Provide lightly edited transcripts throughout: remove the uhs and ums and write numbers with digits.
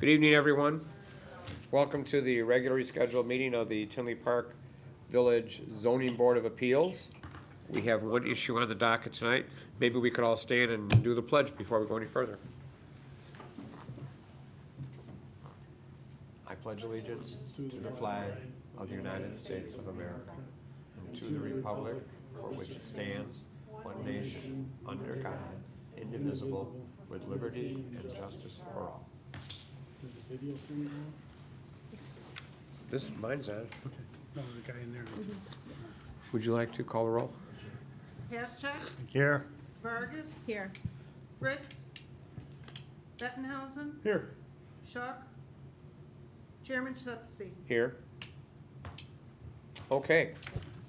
Good evening, everyone. Welcome to the regularly scheduled meeting of the Tinley Park Village Zoning Board of Appeals. We have one issue on the docket tonight. Maybe we could all stand and do the pledge before we go any further. I pledge allegiance to the flag of the United States of America and to the republic for which it stands, one nation, under God, indivisible, with liberty and justice for all. Mine's on. Okay, no, the guy in there. Would you like to call the roll? Haschak, Here. Vargas, Here. Fritz, Bettenhausen, Here. Shuck, Chairman Shepsey. Here. Okay,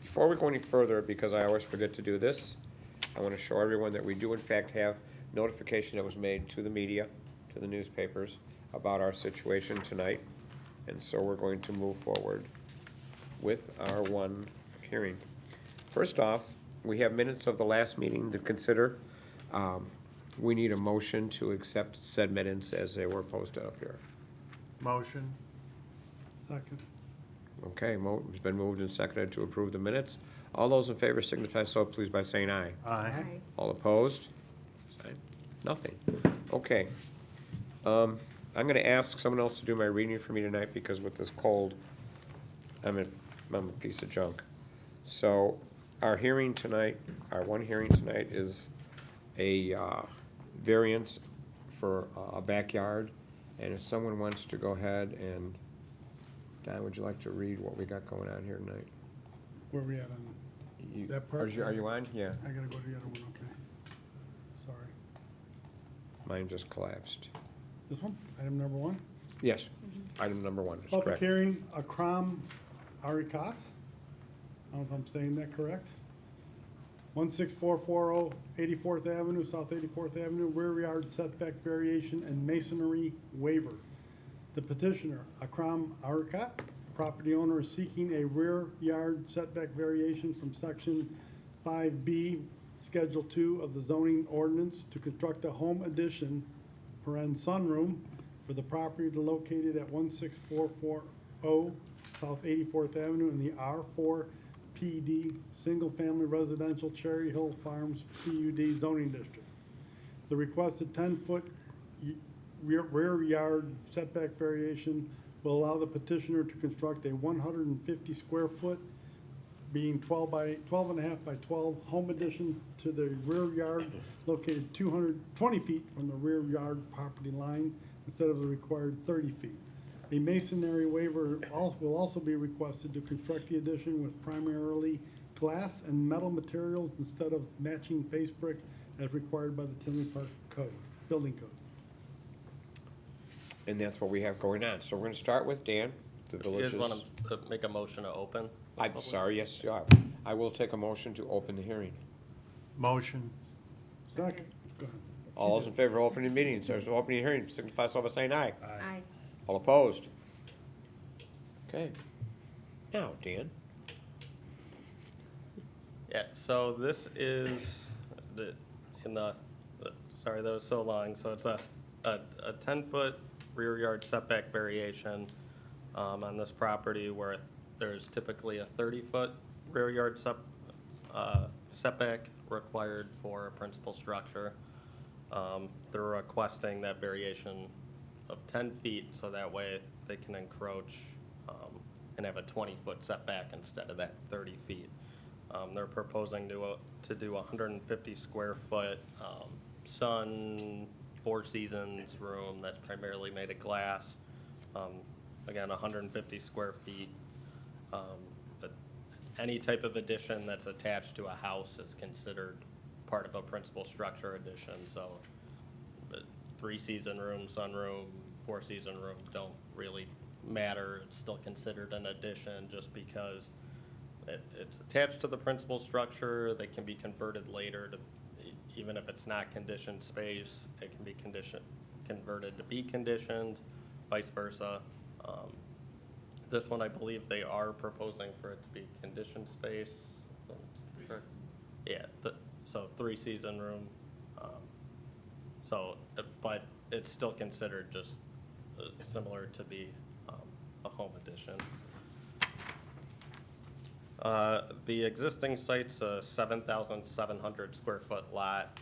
before we go any further, because I always forget to do this, I want to show everyone that we do in fact have notification that was made to the media, to the newspapers, about our situation tonight. And so we're going to move forward with our one hearing. First off, we have minutes of the last meeting to consider. We need a motion to accept said minutes as they were posted up here. Motion. Second. Okay, it's been moved and seconded to approve the minutes. All those in favor signify so please by saying aye. Aye. All opposed? Same. Nothing. Okay. I'm gonna ask someone else to do my reading for me tonight because with this cold, I'm a piece of junk. So our hearing tonight, our one hearing tonight is a variance for a backyard. And if someone wants to go ahead and, Don, would you like to read what we got going on here tonight? Where we at on, that part? Are you on? Yeah. I gotta go to the other one, okay. Sorry. Mine just collapsed. This one, item number one? Yes, item number one is Public correct. hearing, Akram Arikat. I don't know if I'm saying that correct. 16440 84th Avenue, South 84th Avenue, rear yard setback variation and masonry waiver. The petitioner, Akram Arikat, property owner, is seeking a rear yard setback variation from section 5B, Schedule 2 of the zoning ordinance to construct a home addition, sunroom, for the property located at 16440 South 84th Avenue in the R4 PD Single Family Residential Cherry Hill Farms PUD zoning district. The requested 10-foot rear yard setback variation will allow the petitioner to construct a 150 square foot, being 12 and a half by 12 home addition to the rear yard located 220 feet from the rear yard property line instead of the required 30 feet. A masonry waiver will also be requested to construct the addition with primarily glass and metal materials instead of matching face brick as required by the Tinley Park Code, building code. And that's what we have going on. So we're gonna start with Dan, the You village's. guys want to make a motion to open? I'm sorry, yes, yeah. I will take a motion to open the hearing. Motion. Second. Go ahead. All those in favor of opening meetings, there's an opening hearing, signify so by saying aye. Aye. All opposed? Okay. Now, Dan. Yeah, so this is sorry, that was so long. So it's a 10-foot rear yard setback variation on this property where there's typically a 30-foot rear yard setback required for a principal structure. They're requesting that variation of 10 feet so that way they can encroach and have a 20-foot setback instead of that 30 feet. They're proposing to do a 150 square foot sun, Four Seasons room that's primarily made of glass. Again, 150 square feet. But any type of addition that's attached to a house is considered part of a principal structure addition. So the 3-season room, sunroom, 4-season room don't really matter. It's still considered an addition just because it's attached to the principal structure. They can be converted later to, even if it's not conditioned space, it can be converted to be conditioned, vice versa. This one, I believe they are proposing for it to be conditioned space. Yeah, so 3-season room. But it's still considered just similar to be a home addition. The existing site's a 7,700 square foot lot.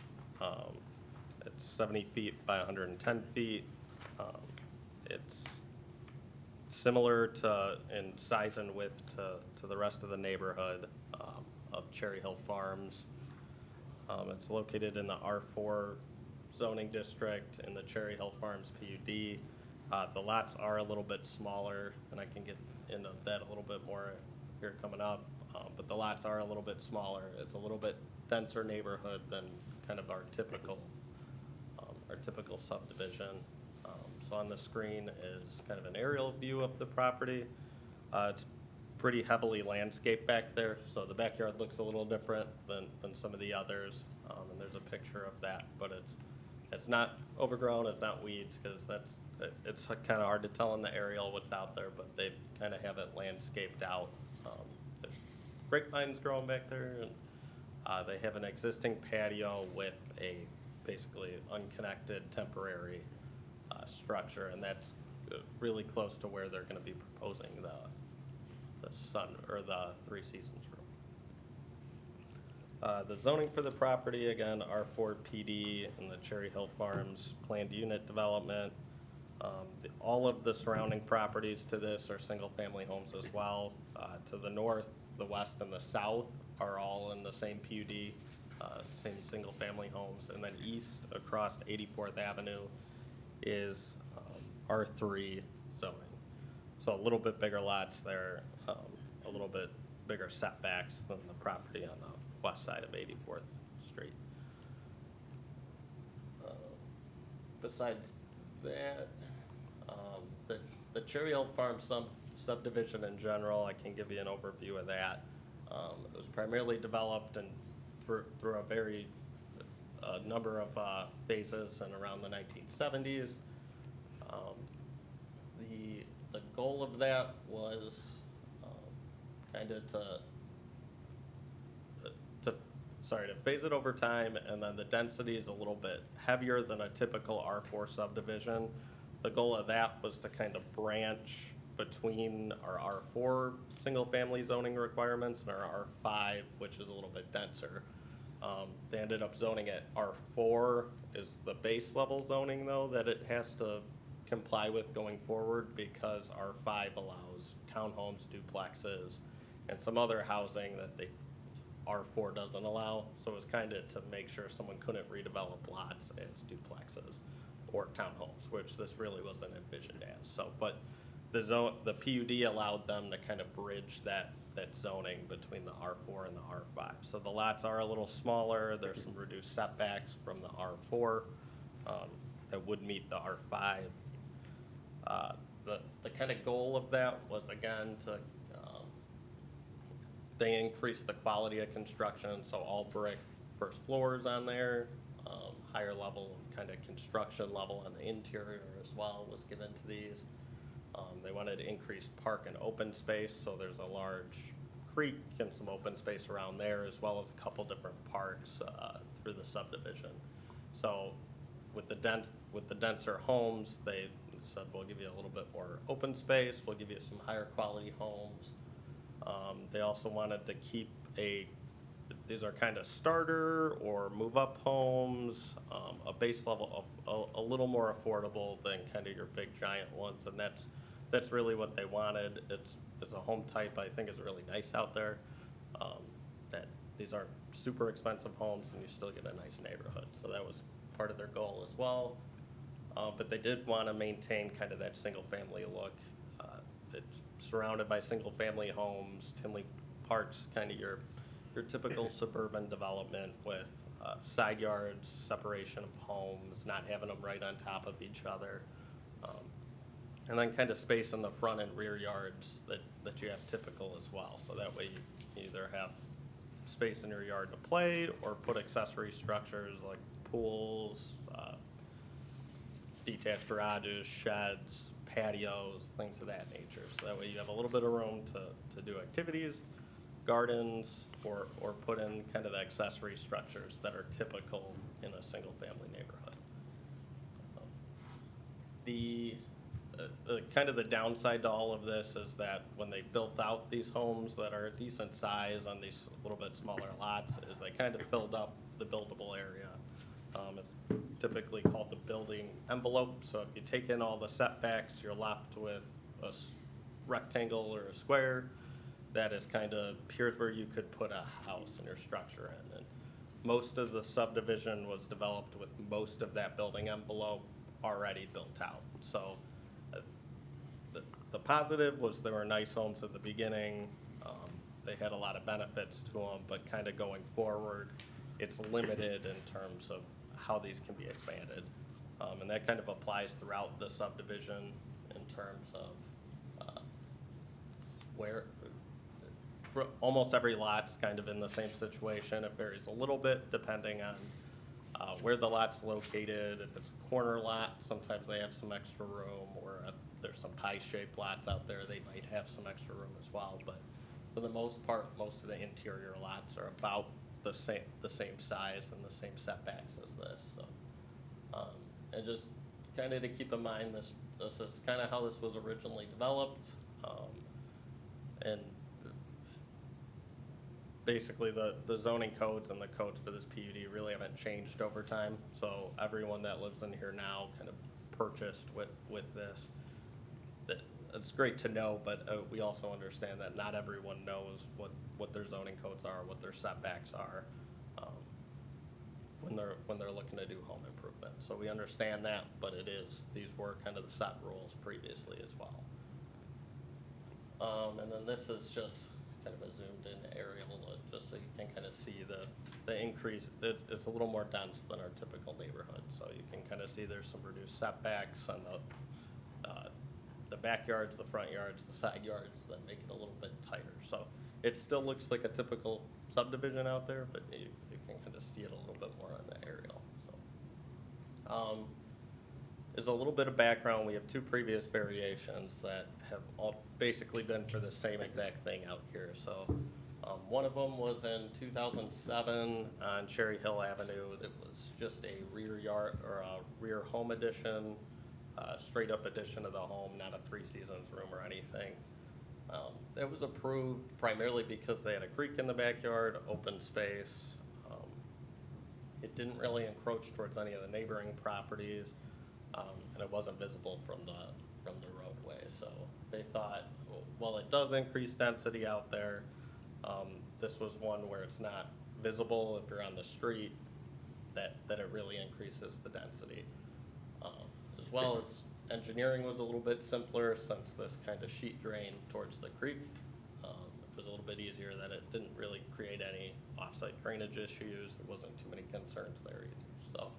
It's 70 feet by 110 feet. It's similar to, in size and width to the rest of the neighborhood of Cherry Hill Farms. It's located in the R4 zoning district in the Cherry Hill Farms PUD. The lots are a little bit smaller, and I can get into that a little bit more here coming up. But the lots are a little bit smaller. It's a little bit denser neighborhood than kind of our typical subdivision. So on the screen is kind of an aerial view of the property. It's pretty heavily landscaped back there, so the backyard looks a little different than some of the others. And there's a picture of that, but it's not overgrown, it's not weeds, because it's kind of hard to tell in the aerial what's out there, but they kind of have it landscaped out. There's grapevines growing back there, and they have an existing patio with a basically unconnected temporary structure, and that's really close to where they're going to be proposing the sun or the Three Seasons room. The zoning for the property, again, R4 PD and the Cherry Hill Farms planned unit development. All of the surrounding properties to this are single-family homes as well. To the north, the west, and the south are all in the same PUD, same single-family homes. And then east across 84th Avenue is R3 zoning. So a little bit bigger lots there, a little bit bigger setbacks than the property on the west side of 84th Street. Besides that, the Cherry Hill Farm subdivision in general, I can give you an overview of that. It was primarily developed and through a number of phases and around the 1970s. The goal of that was kind of to phase it over time, and then the density is a little bit heavier than a typical R4 subdivision. The goal of that was to kind of branch between our R4 single-family zoning requirements and our R5, which is a little bit denser. They ended up zoning at R4 is the base level zoning, though, that it has to comply with going forward, because R5 allows townhomes, duplexes, and some other housing that R4 doesn't allow. So it was kind of to make sure someone couldn't redevelop lots as duplexes or townhomes, which this really wasn't envisioned as. So, but the PUD allowed them to kind of bridge that zoning between the R4 and the R5. So the lots are a little smaller. There's some reduced setbacks from the R4 that would meet the R5. The kind of goal of that was, again, to they increased the quality of construction, so all brick first floors on there, higher level kind of construction level on the interior as well was given to these. They wanted increased park and open space, so there's a large creek and some open space around there, as well as a couple different parks through the subdivision. So with the denser homes, they said, we'll give you a little bit more open space, we'll give you some higher quality homes. They also wanted to keep these are kind of starter or move up homes, a base level of a little more affordable than kind of your big giant ones, and that's really what they wanted. It's a home type I think is really nice out there, that these aren't super expensive homes and you still get a nice neighborhood. So that was part of their goal as well. But they did want to maintain kind of that single family look. It's surrounded by single family homes. Tinley Park's kind of your typical suburban development with side yards, separation of homes, not having them right on top of each other. And then kind of space in the front and rear yards that you have typical as well. So that way you either have space in your yard to play or put accessory structures like pools, detached garages, sheds, patios, things of that nature. So that way you have a little bit of room to do activities, gardens, or put in kind of the accessory structures that are typical in a single family neighborhood. kind of the downside to all of this is that when they built out these homes that are a decent size on these little bit smaller lots, is they kind of filled up the buildable area. It's typically called the building envelope, so if you take in all the setbacks, you're left with a rectangle or a square that is kind of, here's where you could put a house and your structure in. And most of the subdivision was developed with most of that building envelope already built out. So the positive was there were nice homes at the beginning. They had a lot of benefits to them, but kind of going forward, it's limited in terms of how these can be expanded. And that kind of applies throughout the subdivision in terms of where almost every lot's kind of in the same situation. It varies a little bit depending on where the lot's located. If it's a corner lot, sometimes they have some extra room, or there's some pie-shaped lots out there, they might have some extra room as well. But for the most part, most of the interior lots are about the same size and the same setbacks as this. So, and just kind of to keep in mind, this is kind of how this was originally developed, and basically the zoning codes and the codes for this PUD really haven't changed over time. So everyone that lives in here now kind of purchased with this. It's great to know, but we also understand that not everyone knows what their zoning codes are, what their setbacks are, when they're looking to do home improvement. So we understand that, but these were kind of the set rules previously as well. And then this is just kind of a zoomed in aerial, just so you can kind of see the increase. It's a little more dense than our typical neighborhood, so you can kind of see there's some reduced setbacks on the backyards, the front yards, the side yards that make it a little bit tighter. So it still looks like a typical subdivision out there, but you can kind of see it a little bit more on the aerial. So is a little bit of background. We have two previous variations that have all basically been for the same exact thing out here. So one of them was in 2007 on Cherry Hill Avenue. That was just a rear yard or a rear home addition. Straight up addition of the home, not a three seasons room or anything. It was approved primarily because they had a creek in the backyard, open space. It didn't really encroach towards any of the neighboring properties, and it wasn't visible from the roadway. So they thought, well, it does increase density out there. This was one where it's not visible if you're on the street, that it really increases the density. As well as engineering was a little bit simpler since this kind of sheet drained towards the creek. It was a little bit easier that it didn't really create any offsite drainage issues. There wasn't too many concerns there either. So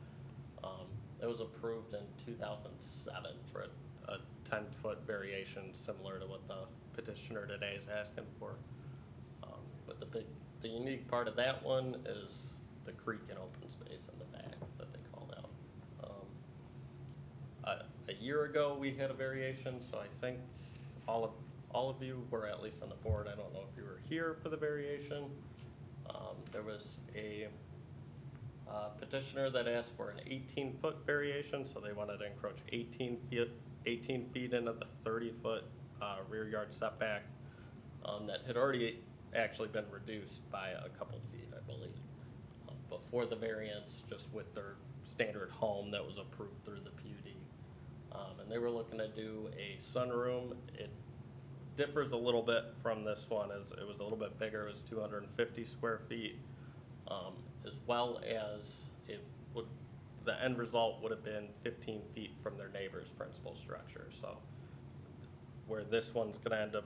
it was approved in 2007 for a 10-foot variation similar to what the petitioner today is asking for. But the unique part of that one is the creek and open space in the back that they called out. A year ago, we had a variation, so I think all of you were at least on the board. I don't know if you were here for the variation. There was a petitioner that asked for an 18-foot variation, so they wanted to encroach 18 feet into the 30-foot rear yard setback that had already actually been reduced by a couple feet, I believe, before the variance, just with their standard home that was approved through the PUD. And they were looking to do a sunroom. It differs a little bit from this one, as it was a little bit bigger. It was 250 square feet, as well as the end result would have been 15 feet from their neighbor's principal structure. So where this one's gonna end up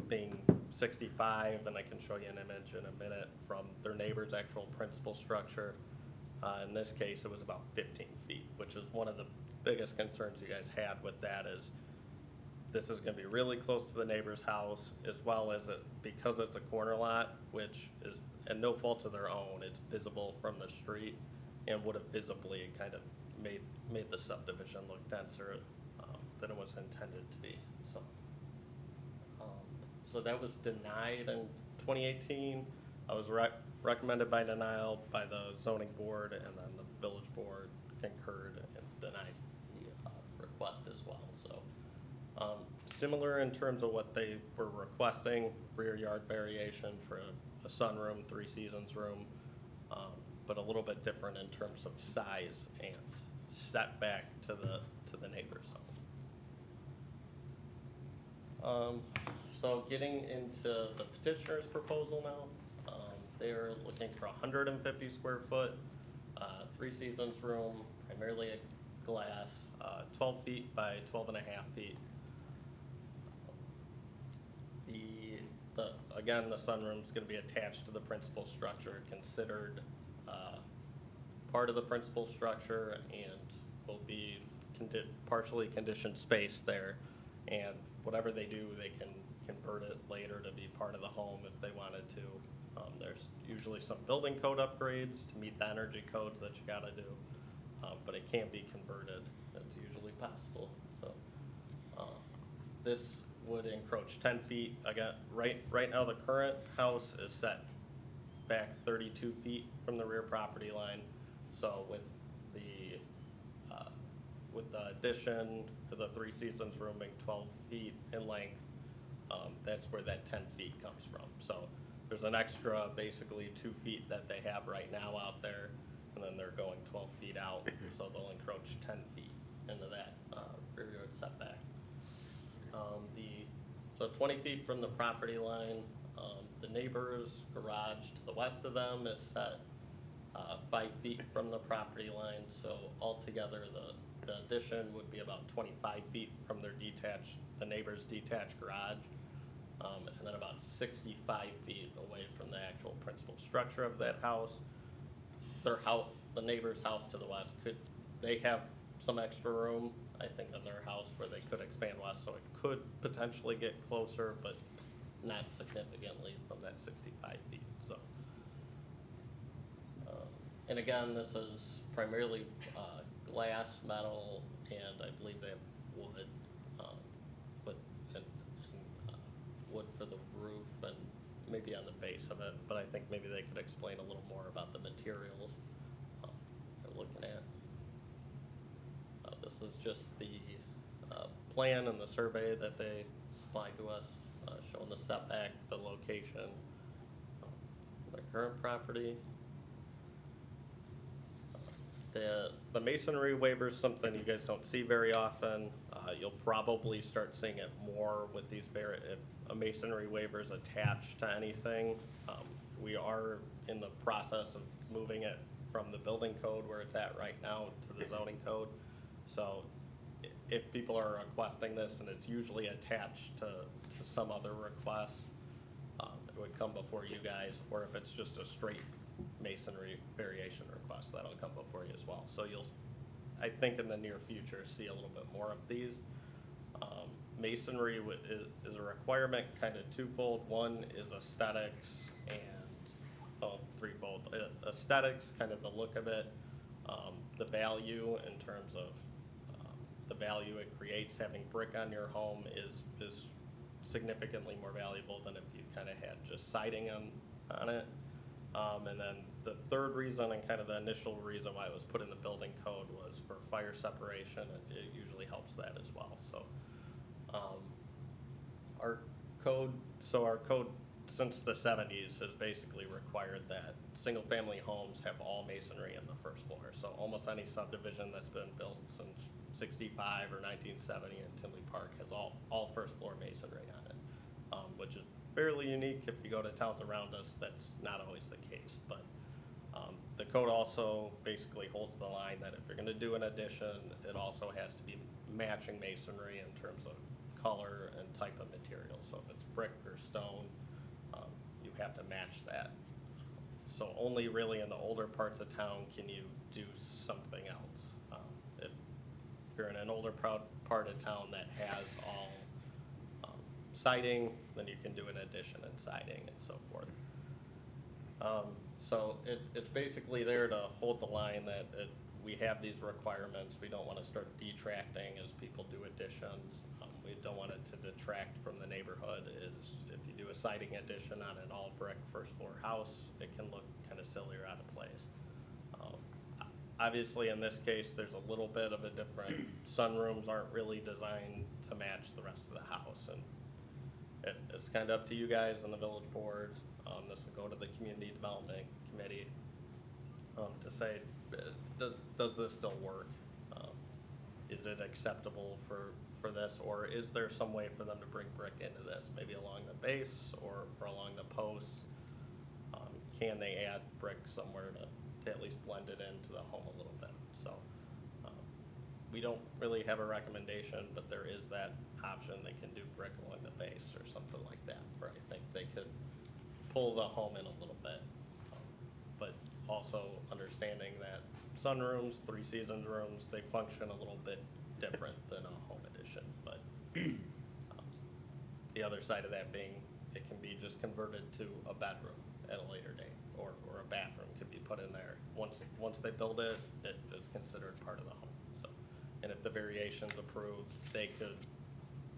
being 65, and I can show you an image in a minute from their neighbor's actual principal structure. In this case, it was about 15 feet, which is one of the biggest concerns you guys had with that. Is this is gonna be really close to the neighbor's house, as well as because it's a corner lot, which is, and no fault of their own, it's visible from the street, and would have visibly kind of made the subdivision look denser than it was intended to be. So that was denied in 2018. I was recommended by denial by the zoning board, and then the village board concurred and denied the request as well. So Similar in terms of what they were requesting, rear yard variation for a sunroom, 3 seasons room, but a little bit different in terms of size and setback to the neighbor's home. So getting into the petitioner's proposal now, they're looking for 150 square foot, 3 seasons room, primarily a glass, 12 feet by 12 and a half feet. Again, the sunroom's gonna be attached to the principal structure, considered part of the principal structure, and will be partially conditioned space there. And whatever they do, they can convert it later to be part of the home if they wanted to. There's usually some building code upgrades to meet the energy codes that you gotta do, but it can be converted. It's usually possible, so. This would encroach 10 feet. Again, right now, the current house is set back 32 feet from the rear property line. So with the addition to the 3 seasons room being 12 feet in length, that's where that 10 feet comes from. So there's an extra, basically 2 feet that they have right now out there, and then they're going 12 feet out, so they'll encroach 10 feet into that rear yard setback. So 20 feet from the property line, the neighbor's garage to the west of them is set 5 feet from the property line. So altogether, the addition would be about 25 feet from the neighbor's detached garage, and then about 65 feet away from the actual principal structure of that house. The neighbor's house to the west they have some extra room, I think, in their house where they could expand west, so it could potentially get closer, but not significantly from that 65 feet, so. And again, this is primarily glass, metal, and I believe they have wood, wood for the roof and maybe on the base of it, but I think maybe they could explain a little more about the materials they're looking at. This is just the plan and the survey that they supplied to us, showing the setback, the location, the current property. The masonry waiver is something you guys don't see very often. You'll probably start seeing it more with these if a masonry waiver is attached to anything. We are in the process of moving it from the building code where it's at right now to the zoning code. So if people are requesting this, and it's usually attached to some other request, it would come before you guys, or if it's just a straight masonry variation request, that'll come before you as well. So you'll, I think in the near future, see a little bit more of these. Masonry is a requirement, kind of twofold. One is aesthetics and, threefold. Aesthetics, kind of the look of it, the value in terms of the value it creates. Having brick on your home is significantly more valuable than if you kind of had just siding on it. And then the third reason, and kind of the initial reason why it was put in the building code, was for fire separation. It usually helps that as well. So our code since the 70s has basically required that single family homes have all masonry in the first floor. So almost any subdivision that's been built since 65 or 1970 in Tinley Park has all first floor masonry on it, which is fairly unique. If you go to towns around us, that's not always the case. But the code also basically holds the line that if you're going to do an addition, it also has to be matching masonry in terms of color and type of material. So if it's brick or stone, you have to match that. So only really in the older parts of town can you do something else. If you're in an older part of town that has all siding, then you can do an addition and siding and so forth. So it's basically there to hold the line that we have these requirements. We don't want to start detracting as people do additions. We don't want it to detract from the neighborhood. If you do a siding addition on an all brick first floor house, it can look kind of silly or out of place. Obviously, in this case, there's a little bit of a different, sunrooms aren't really designed to match the rest of the house. And it's kind of up to you guys and the village board. This will go to the community development committee to say, does this still work? Is it acceptable for this, or is there some way for them to bring brick into this, maybe along the base or along the posts? Can they add brick somewhere to at least blend it into the home a little bit? So we don't really have a recommendation, but there is that option. They can do brick along the base or something like that, where I think they could pull the home in a little bit. But also understanding that sunrooms, three seasons rooms, they function a little bit different than a home addition. But the other side of that being, it can be just converted to a bedroom at a later date, or a bathroom could be put in there. Once they build it, it is considered part of the home. So, and if the variation's approved, they could,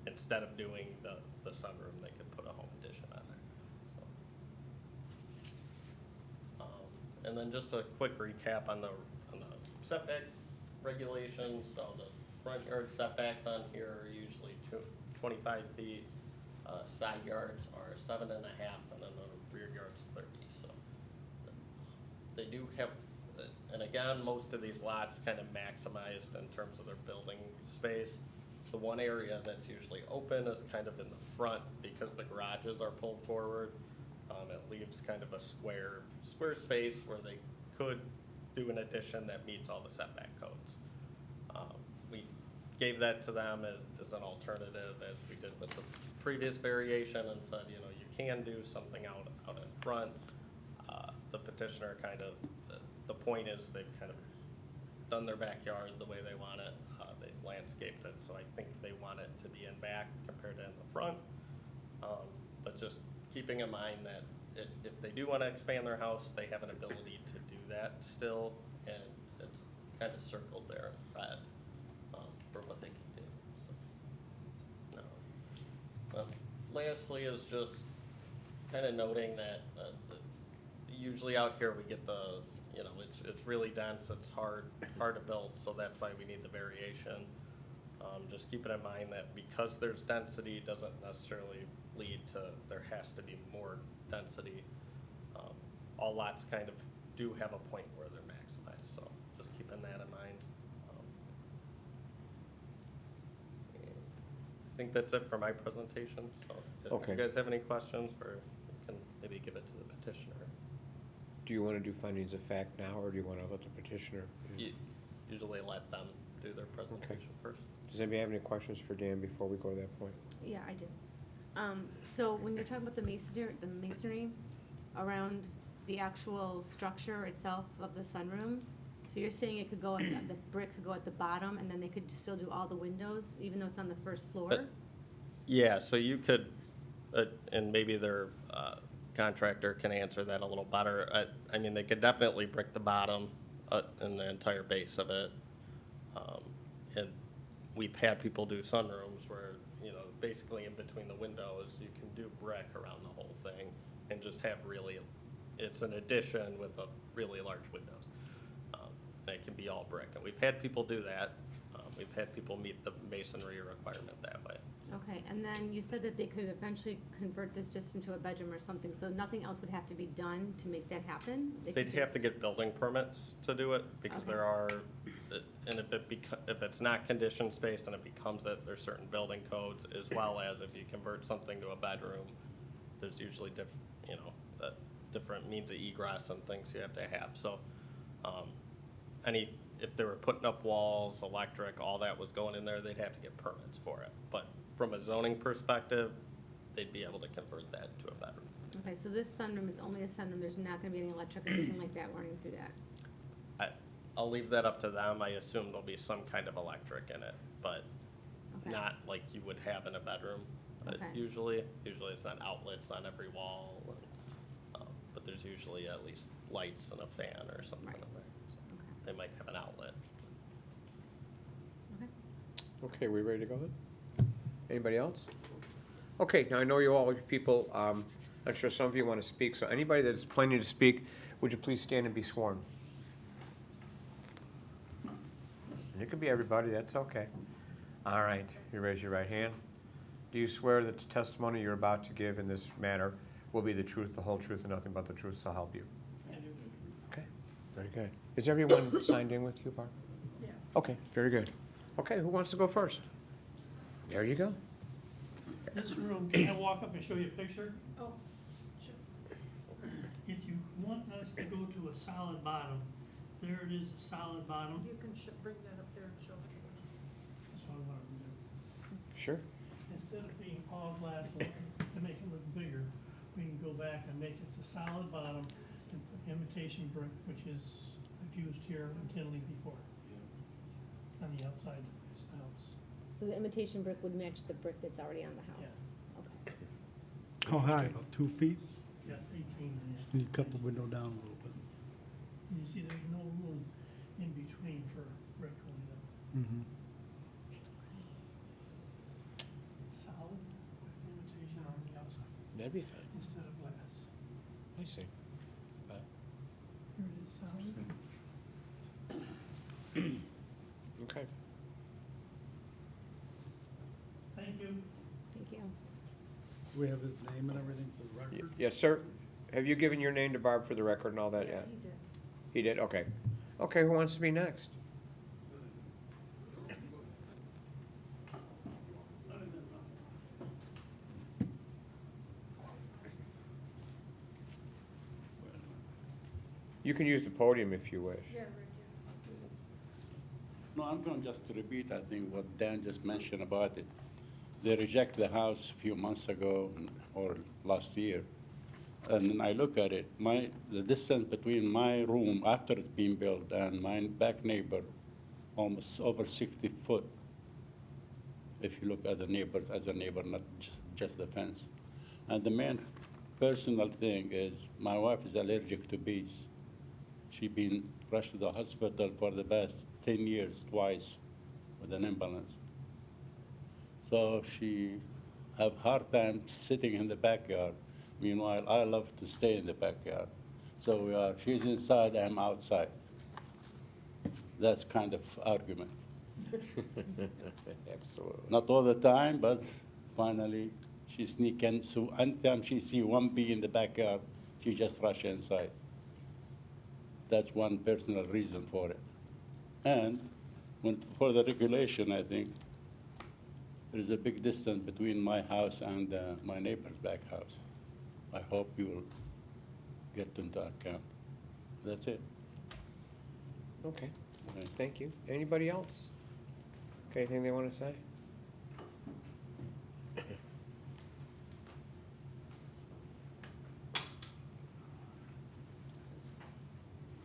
instead of doing the sunroom, they could put a home addition on there. So, and then just a quick recap on the setback regulations. So the front yard setbacks on here are usually 25 feet. Side yards are 7.5, and then the rear yard's 30. So they do have, and again, most of these lots kind of maximized in terms of their building space. The one area that's usually open is kind of in the front because the garages are pulled forward. It leaves kind of a square space where they could do an addition that meets all the setback codes. We gave that to them as an alternative, as we did with the previous variation, and said, you know, you can do something out in front. The petitioner kind of, the point is they've kind of done their backyard the way they want it. They've landscaped it, so I think they want it to be in back compared to in the front. But just keeping in mind that if they do want to expand their house, they have an ability to do that still, and it's kind of circled there for what they can do. So, no. Lastly is just kind of noting that usually out here we get the, you know, it's really dense, it's hard to build, so that's why we need the variation. Just keeping in mind that because there's density doesn't necessarily lead to there has to be more density. All lots kind of do have a point where they're maximized, so just keeping that in mind. I think that's it for my presentation. So if Okay. you guys have any questions, or you can maybe give it to the petitioner. Do you want to do findings of fact now, or do you want to let the petitioner? Usually let them do their presentation first. Does anybody have any questions for Dan before we go to that point? Yeah, I do. So when you're talking about the masonry around the actual structure itself of the sunroom, so you're saying it could go, the brick could go at the bottom, and then they could still do all the windows, even though it's on the first floor? Yeah, so you could, and maybe their contractor can answer that a little better. I mean, they could definitely brick the bottom and the entire base of it. And we've had people do sunrooms where, you know, basically in between the windows, you can do brick around the whole thing and just have really, it's an addition with a really large windows. And it can be all brick. And we've had people do that. We've had people meet the masonry requirement that way. Okay, and then you said that they could eventually convert this just into a bedroom or something, so nothing else would have to be done to make that happen? They could They'd have to just- get building permits to do it, because Okay. there are, and if it's not conditioned space and it becomes it, there's certain building codes, as well as if you convert something to a bedroom, there's usually different means of egress and things you have to have. So, if they were putting up walls, electric, all that was going in there, they'd have to get permits for it. But from a zoning perspective, they'd be able to convert that to a bedroom. Okay, so this sunroom is only a sunroom, there's not gonna be any electric or anything like that running through that? I'll leave that up to them. I assume there'll be some kind of electric in it, but Okay. not like you would have in a bedroom. Okay. Usually it's not outlets on every wall, but there's usually at least lights and a fan or something in Right. there. Okay. They might have an outlet. Okay. Okay, we ready to go then? Anybody else? Okay, now I know you all, you people, I'm sure some of you want to speak, so anybody that's planning to speak, would you please stand and be sworn? And it could be everybody, that's okay. All right, you raise your right hand. Do you swear that the testimony you're about to give in this matter will be the truth, the whole truth, and nothing but the truth, so help you? Okay, very good. Is everyone signed in with you, Barb? Yeah. Okay, very good. Okay, who wants to go first? There you go. This room, can I walk up and show you a picture? Oh, sure. If you want us to go to a solid bottom, there it is, a solid bottom. You can bring that up there and show it. That's what I want to do. Sure. Instead of being all glass to make it look bigger, we can go back and make it the solid bottom and put imitation brick, which is, I've used here in Tinley before. On the outside of this house. So the imitation brick would match the brick that's already on the house? Okay. How high, about 2 feet? Yes, 18 inches. You cut the window down a little bit. You see, there's no room in between for brick going up. Mhm. Solid with imitation on the outside That'd be fine. instead of glass. I see. Here it is, solid. Okay. Thank you. Thank you. Do we have his name and everything for the record? Yes, sir. Have you given your name to Barb for the record and all that Yeah, yet? he did. He did, okay. Okay, who wants to be next? You can use the podium if you wish. Yeah, right No, I'm going just to repeat, I think, what Dan just mentioned about it. They reject the house a few months ago or last year. And then I look at it, the distance between my room after it's been built and my back neighbor, almost over 60 foot. If you look at the neighbor as a neighbor, not just the fence. And the main personal thing is my wife is allergic to bees. She been rushed to the hospital for the past 10 years, twice, with an ambulance. So she have hard time sitting in the backyard. Meanwhile, I love to stay in the backyard. So she's inside, I'm outside. That's kind of argument. Absolutely. Not all the time, but finally she sneak in. So anytime she see one bee in the backyard, she just rush inside. That's one personal reason for it. And for the regulation, I think there is a big distance between my house and my neighbor's back house. I hope you will get into account. That's it. Okay, Right. thank you. Anybody else? Got anything they want to say?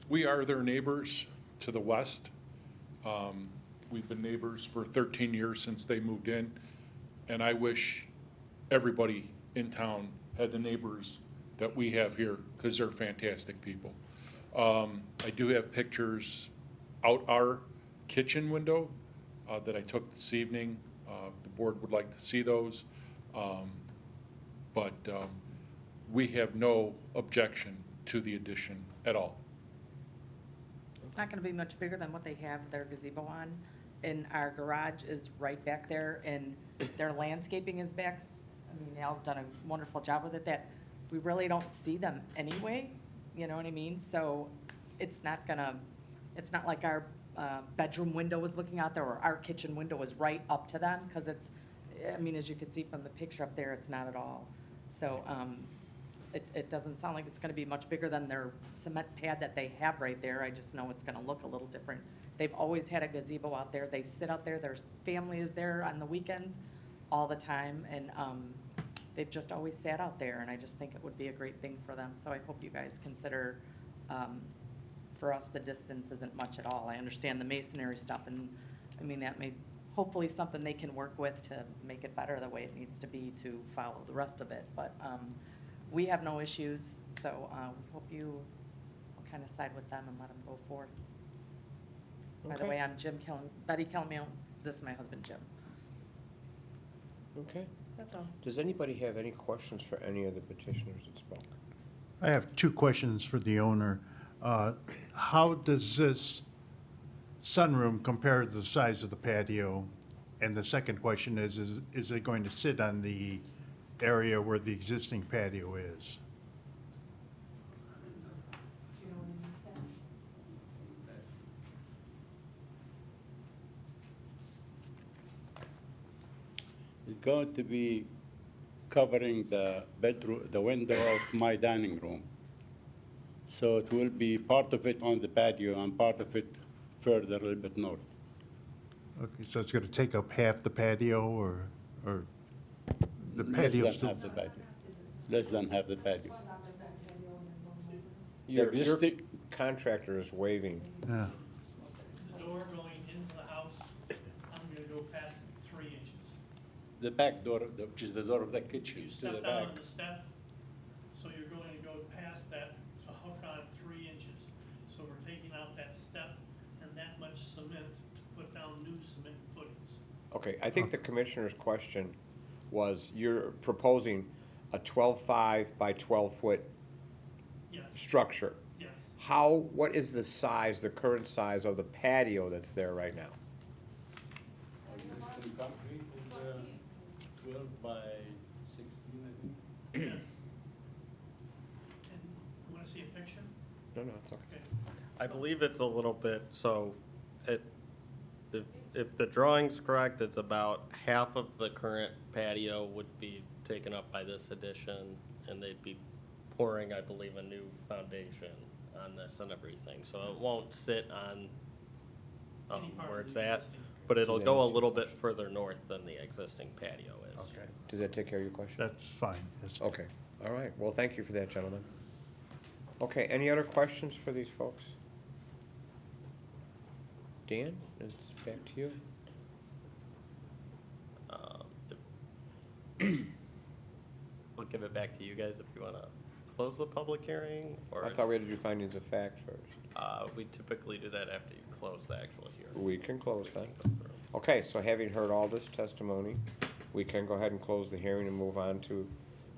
We are their neighbors to the west. We've been neighbors for 13 years since they moved in, and I wish everybody in town had the neighbors that we have here, because they're fantastic people. I do have pictures out our kitchen window that I took this evening. The board would like to see those. But we have no objection to the addition at all. It's not gonna be much bigger than what they have their gazebo on. And our garage is right back there, and their landscaping is back. I mean, Al's done a wonderful job with it, that we really don't see them anyway, you know what I mean? So it's not like our bedroom window is looking out there, or our kitchen window is right up to them, because it's, I mean, as you can see from the picture up there, it's not at all. So, it doesn't sound like it's gonna be much bigger than their cement pad that they have right there. I just know it's gonna look a little different. They've always had a gazebo out there. They sit out there, their family is there on the weekends all the time, and, they've just always sat out there, and I just think it would be a great thing for them. So I hope you guys consider, for us, the distance isn't much at all. I understand the masonry stuff, and, I mean, that may, hopefully something they can work with to make it better the way it needs to be to follow the rest of it. But, we have no issues, so, we hope you will kind of side with them and let them go forth. By the Okay. way, I'm Betty Kilmeal, this is my husband, Jim. Okay. That's all. Does anybody have any questions for any of the petitioners that spoke? I have two questions for the owner. How does this sunroom compare to the size of the patio And the second question is it going to sit on the area where the existing patio is? It's going to be covering the bedroom, the window of my dining room. So it will be part of it on the patio and part of it further a little bit north. Okay, so it's going to take up half the patio or the Less patio than still? half the patio. Less than half the patio. Your Existing- contractor is waving. Yeah. The door going into the house, I'm gonna go past 3 inches. The back door, which is the door of the kitchen, You to the step down back. on the step, so you're going to go past that, to hook on 3 inches. So we're taking out that step and that much cement to put down new cement footings. Okay, I think the commissioner's question was, you're proposing a 12.5 by 12-foot Yes, structure. yes. What is the size, the current size of the patio that's there right now? Existing concrete is 12 by 16, I think. And you wanna see a picture? No, it's okay. Okay. I believe it's a little bit, so if the drawing's correct, it's about half of the current patio would be taken up by this addition, and they'd be pouring, I believe, a new foundation on this and everything. So it won't sit on Any part where of it's the at, existing. but it'll Does that go a answer your little bit question? further north than the existing patio is. Okay. Does that take care of your question? That's fine. That's- Okay, all right. Well, thank you for that, gentlemen. Okay, any other questions for these folks? Dan, it's back to you. I'll give it back to you guys if you want to close the public hearing, or I thought we had to do findings of fact first. we typically do that after you close the actual hearing. We can close that. Go through. Okay, so having heard all this testimony, we can go ahead and close the hearing and move on to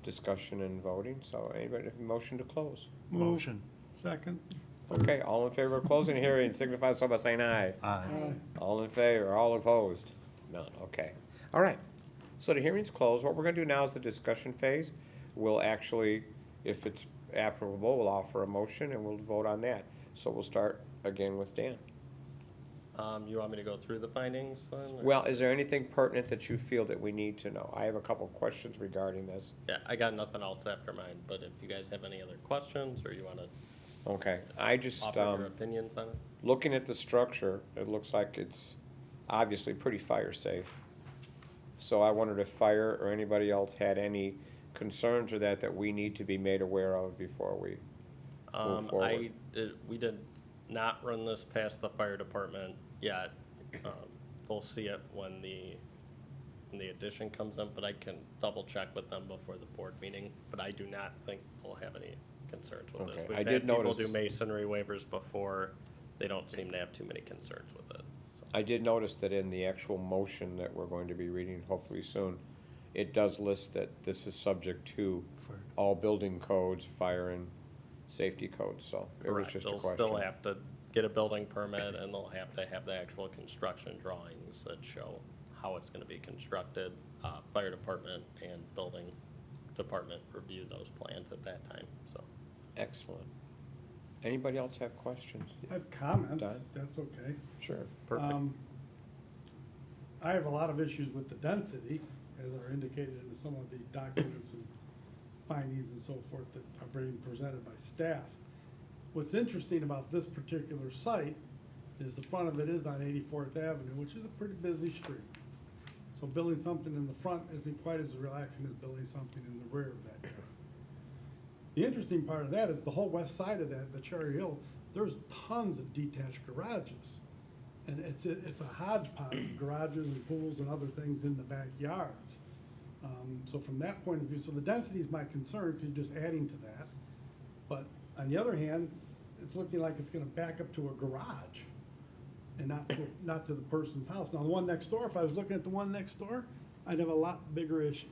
discussion and voting. So anybody have a motion to close? Motion. Second. Okay, all in favor of closing the hearing, signify so by saying aye. Aye. All in favor, all opposed? None, okay. All right, so the hearing's closed. What we're gonna do now is the discussion phase. We'll actually, if it's applicable, we'll offer a motion and we'll vote on that. So we'll start again with Dan. You want me to go through the findings then? or- Well, is there anything pertinent that you feel that we need to know? I have a couple of questions regarding this. Yeah, I got nothing else after mine, but if you guys have any other questions, or you want to Okay, I just, offer your opinions on it? looking at the structure, it looks like it's obviously pretty fire safe. So I wondered if fire or anybody else had any concerns or that we need to be made aware of before we move forward. We did not run this past the fire department yet. They'll see it when the addition comes in, but I can double check with them before the board meeting. But I do not think we'll have any concerns with this. Okay, We've I had did people notice- do masonry waivers before. They don't seem to have too many concerns with it. So. I did notice that in the actual motion that we're going to be reading hopefully soon, it does list that this is subject to Fire. all building codes, fire and safety codes, so it was Correct. just a They'll question. still have to get a building permit, and they'll have to have the actual construction drawings that show how it's gonna be constructed. Fire department and building department review those plans at that time, so. Excellent. Anybody else have questions? I have comments, Don? if that's okay. Sure, perfect. I have a lot of issues with the density, as are indicated in some of the documents and findings and so forth that are being presented by staff. What's interesting about this particular site is the front of it is on 84th Avenue, which is a pretty busy street. So building something in the front isn't quite as relaxing as building something in the rear of that yard. The interesting part of that is the whole west side of that, the Cherry Hill, there's tons of detached garages. And it's a hodgepodge of garages and pools and other things in the backyards. So from that point of view, so the density is my concern, because you're just adding to that. But on the other hand, it's looking like it's gonna back up to a garage and not to the person's house. Now, the one next door, if I was looking at the one next door, I'd have a lot bigger issue.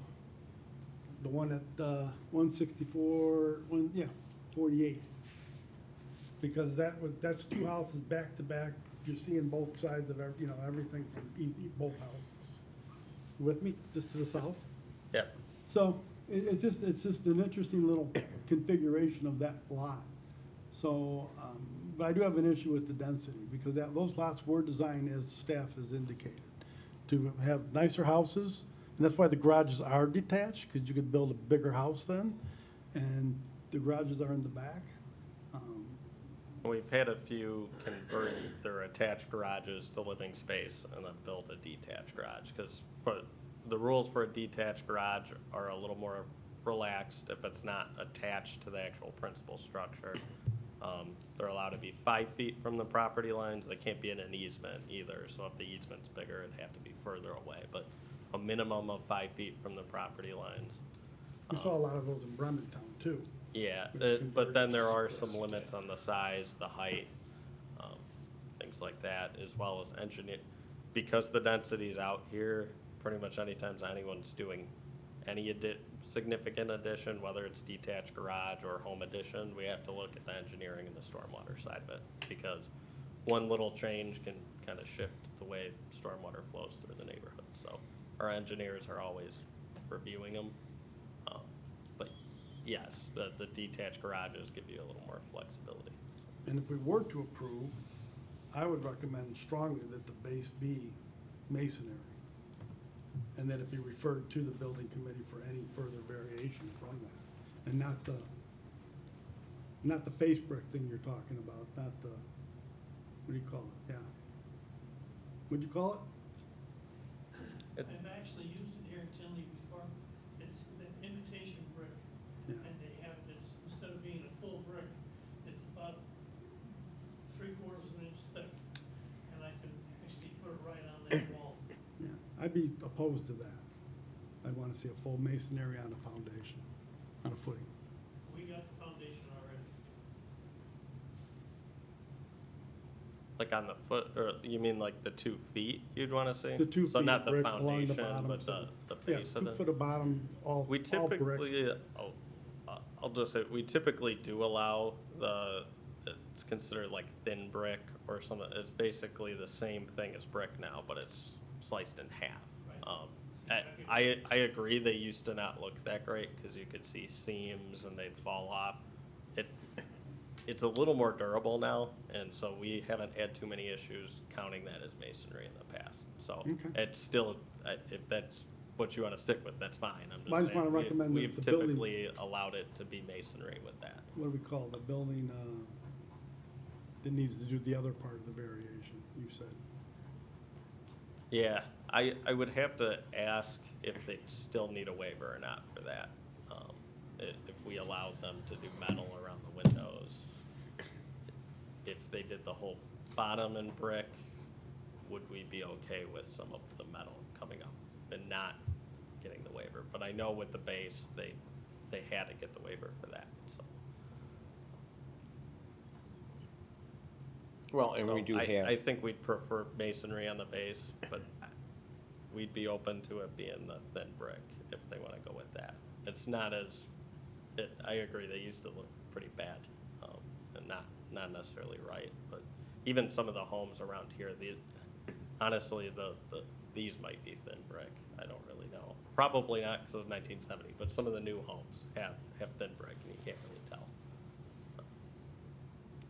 The one at 164, 48. Because that's two houses back to back. You're seeing both sides of everything from both houses. with me, just to the south. Yeah, So it's just an interesting little configuration of that lot. So, but I do have an issue with the density because those lots were designed as staff has indicated to have nicer houses. And that's why the garages are detached, because you could build a bigger house then. And the garages are in the back. we've had a few convert their attached garages to living space and then build a detached garage, because the rules for a detached garage are a little more relaxed if it's not attached to the actual principal structure. They're allowed to be 5 feet from the property lines. They can't be in an easement either, so if the easement's bigger, it'd have to be further away, but a minimum of 5 feet from the property lines. We saw a lot of those in Bremen Town too. Yeah, With but then there are converted some limits on the size, the height, things like that, as well as engineer. Because the density's out here, pretty much anytime anyone's doing any significant addition, whether it's detached garage or home addition, we have to look at the engineering and the stormwater side of it. Because one little change can kind of shift the way stormwater flows through the neighborhood. So our engineers are always reviewing them. But yes, the detached garages give you a little more flexibility. And if we were to approve, I would recommend strongly that the base be masonry. And that it be referred to the building committee for any further variation from that. And not the face brick thing you're talking about, not the, what do you call it? Yeah. What'd you call it? I've actually used it here in Tinley before. It's the imitation brick. Yeah. And they have this, instead of being a full brick, it's about 3/4 of an inch thick. And I can actually put it right on that wall. Yeah, I'd be opposed to that. I'd want to see a full masonry on a foundation, on a footing. We got the foundation already. Like on the foot, or you mean like the 2 feet you'd want to see? The 2 So feet not the brick along the foundation, bottom. but so- the Yeah, base of 2 it? foot of bottom, all We brick. typically, I'll just say, we typically do allow it's considered like thin brick or something. It's basically the same thing as brick now, but it's sliced in half. I agree, they used to not look that great because you could see seams and they'd fall off. It's a little more durable now, and so we haven't had too many issues counting that as masonry in the past. So Okay. it's still, if that's what you want to stick with, that's fine. I'm I just just wanna saying, recommend that we've the building- typically allowed it to be masonry with that. What do we call the building, that needs to do the other part of the variation, you said? Yeah, I would have to ask if they still need a waiver or not for that. If we allowed them to do metal around the windows. If they did the whole bottom in brick, would we be okay with some of the metal coming up and not getting the waiver? But I know with the base, they had to get the waiver for that, so. Well, and we So do I have, think we'd prefer masonry on the base, but we'd be open to it being the thin brick if they wanna go with that. It's not I agree, they used to look pretty bad, and not necessarily right, but even some of the homes around here, honestly, these might be thin brick, I don't really know. Probably not, because it was 1970, but some of the new homes have thin brick, and you can't really tell.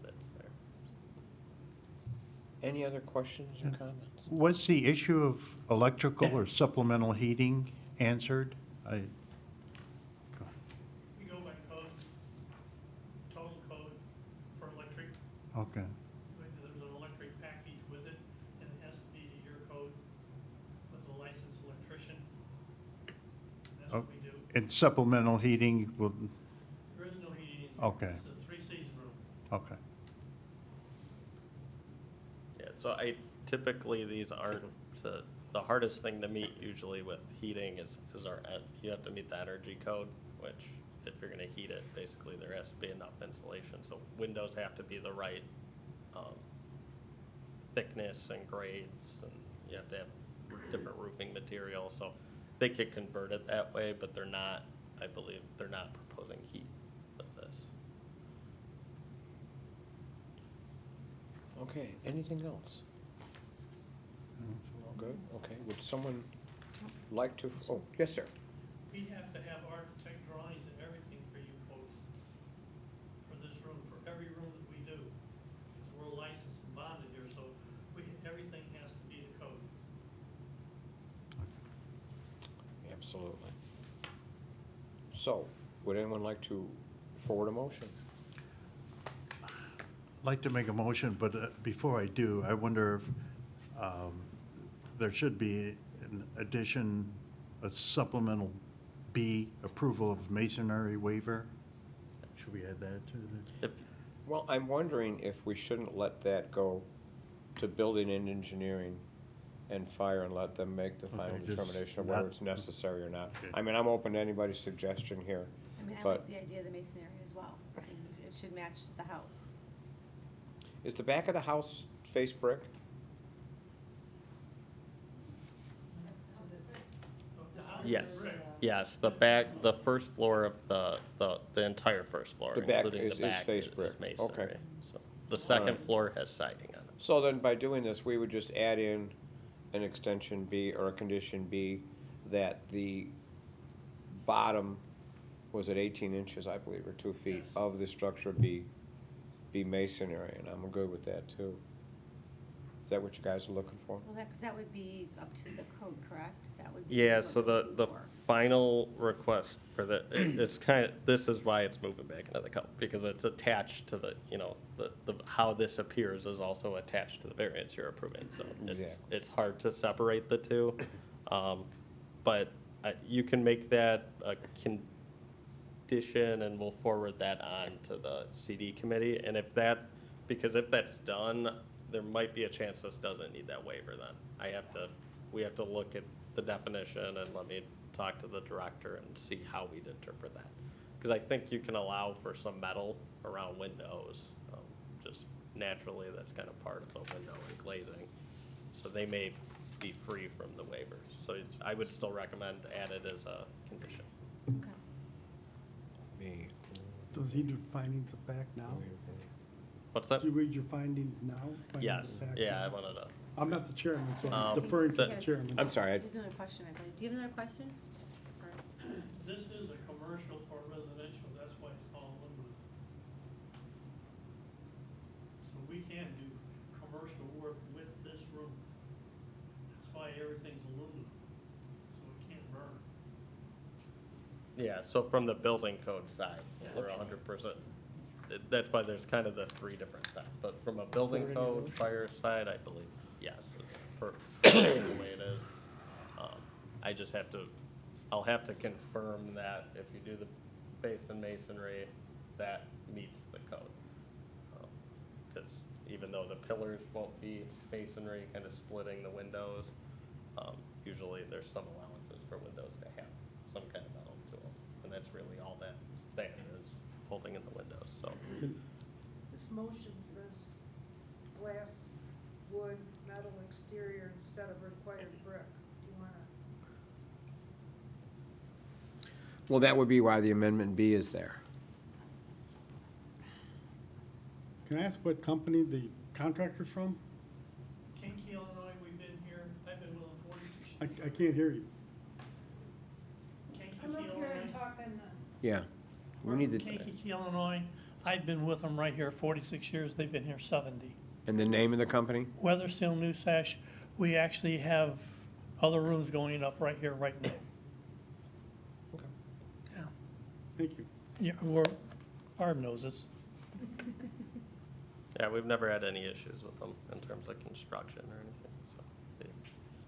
That's there. any other questions or comments? Was the issue of electrical or supplemental heating answered? We go by code, total code for electric. Okay. There's an electric package with it, and it has to be to your code with a licensed electrician. That's what we do. And supplemental heating will, There is no heating. Okay. It's a 3-season room. okay. Yeah, so typically, these aren't, the hardest thing to meet usually with heating is you have to meet the energy code, which if you're gonna heat it, basically there has to be enough insulation. So windows have to be the right thickness and grades, and you have to have different roofing material. So they could convert it that way, but they're not, I believe, they're not proposing heat with this. Okay, anything else? All good, okay, would someone like to, oh, yes, sir. We have to have architect drawings and everything for you folks, for this room, for every room that we do. 'Cause we're licensed and bonded here, so everything has to be the code. Absolutely. So, would anyone like to forward a motion? I'd like to make a motion, but before I do, I wonder if there should be an addition, a supplemental B, approval of masonry waiver. Should we add that to the? If, Well, I'm wondering if we shouldn't let that go to building and engineering and fire and let them make the final Okay, just determination of whether not- it's necessary or not. Okay. I mean, I'm open to anybody's suggestion here. I mean, I But- like the idea of the masonry as well. I think it should match the house. Is the back of the house face brick? The house is yes, brick. yes, the first floor of the entire first floor, The back including is the back, face is brick. masonry. Okay. So the second floor has siding on it. So then by doing this, we would just add in an extension B or a condition B that the bottom, was it 18 inches, I believe, or 2 feet, Yes. of the structure be masonry, and I'm good with that too. Is that what you guys are looking for? Well, because that would be up to the code, correct? That would be Yeah, what so we're the looking for. final request for it's kind of, this is why it's moving back into the code, because it's attached to the, you know, the, how this appears is also attached to the variance you're approving, so Exactly. it's hard to separate the two. But you can make that a condition and we'll forward that on to the CD committee, and because if that's done, there might be a chance this doesn't need that waiver then. We have to look at the definition and let me talk to the director and see how we'd interpret that. Because I think you can allow for some metal around windows, just naturally, that's kind of part of the window and glazing. So they may be free from the waivers. So I would still recommend add it as a condition. Okay. Me. Does he do findings of fact now? What's that? Do you read your findings now? Findings Yes, of fact yeah, I now? wanted to. I'm not the chairman, so I'm Um, deferring to the the- chairman. I'm sorry, There's another question, I believe. Do you have another question? Or- This is a commercial or residential, that's why it's all aluminum. So we can do commercial work with this room. That's why everything's aluminum, so it can't burn. Yeah, so from the building code side, we're 100%. That's why there's kind of the three different sides. But from a building code, fire side, I believe, yes, it's the way it is. I just I'll have to confirm that if you do the base and masonry, that meets the code. Because even though the pillars won't be masonry, kind of splitting the windows, usually there's some allowances for windows to have some kind of metal to them. And that's really all that is holding in the windows, so. This motion says glass, wood, metal exterior instead of required brick. Do you wanna? Well, that would be why the amendment B is there. Can I ask what company the contractor's from? Kinky, Illinois, we've been here, I've been with them 46 I years. can't hear you. Kankakee, Come up here and Illinois. talk in the. Yeah. We need to, Kankakee, Illinois, I've been with them right here 46 years, they've been here 70. and the name of the company? Weatherstone New Sash, we actually have other rooms going up right here, right now. Okay. Yeah, Thank you. yeah, Barb knows this. Yeah, we've never had any issues with them in terms of construction or anything, so.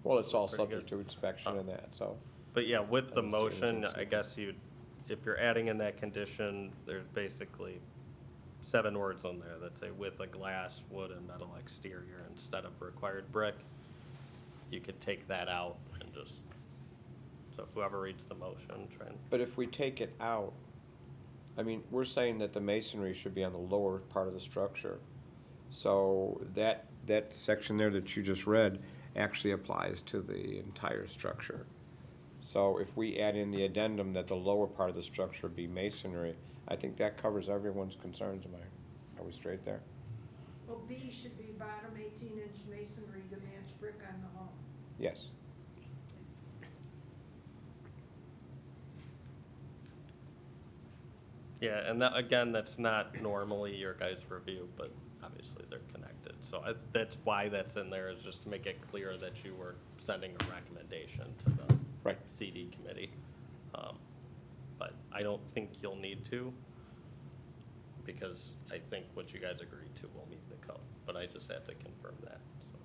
Well, it's all Pretty subject good. to inspection and that, so. But yeah, with the I don't see anything motion, I guess if you're adding in that condition, there's basically 7 words on there that say with a glass, wood, and metal exterior instead of required brick. You could take that out and just, so whoever reads the motion, try and, But if we take it out, I mean, we're saying that the masonry should be on the lower part of the structure. So that section there that you just read actually applies to the entire structure. So if we add in the addendum that the lower part of the structure be masonry, I think that covers everyone's concerns. Are we straight there? Well, B should be bottom 18-inch masonry to match brick on the home. Yes. Yeah, and that, again, that's not normally your guys' review, but obviously they're connected. So that's why that's in there, is just to make it clear that you were sending a recommendation to the Right. CD committee. But I don't think you'll need to, because I think what you guys agreed to will meet the code, but I just had to confirm that, so.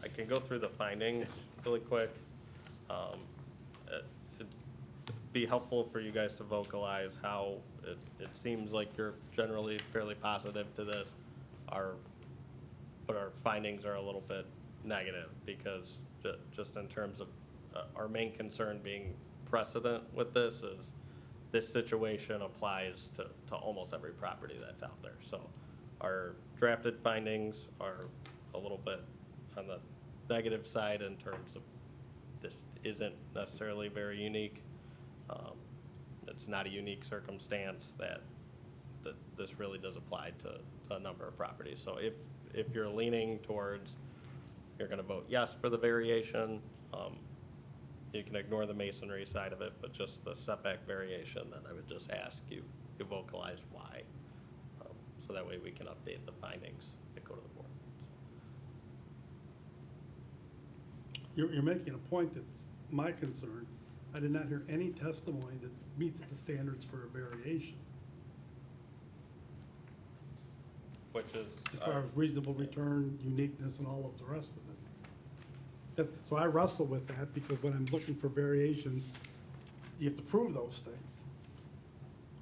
I can go through the findings really quick. It'd be helpful for you guys to vocalize how it seems like you're generally fairly positive to this, but our findings are a little bit negative, because just in terms of our main concern being precedent with this is this situation applies to almost every property that's out there. So our drafted findings are a little bit on the negative side in terms of this isn't necessarily very unique. It's not a unique circumstance that this really does apply to a number of properties. So if you're leaning towards, you're gonna vote yes for the variation, you can ignore the masonry side of it, but just the setback variation, then I would just ask you vocalize why. So that way we can update the findings that go to the board. You're making a point that's my concern. I did not hear any testimony that meets the standards for a variation, Which is. as far as reasonable return, uniqueness, and all of the rest of it. So I wrestle with that, because when I'm looking for variations, you have to prove those things.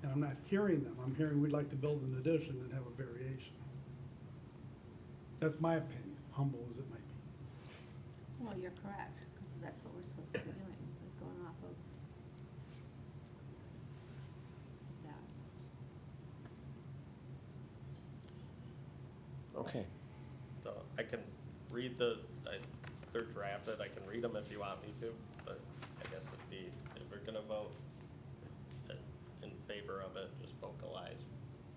And I'm not hearing them. I'm hearing we'd like to build an addition and have a variation. That's my opinion, humble as it might be. Well, you're correct, because that's what we're supposed to be doing, is going off of that. Okay. So I can read they're drafted, I can read them if you want me to, but I guess it'd be, if we're gonna vote in favor of it, just vocalize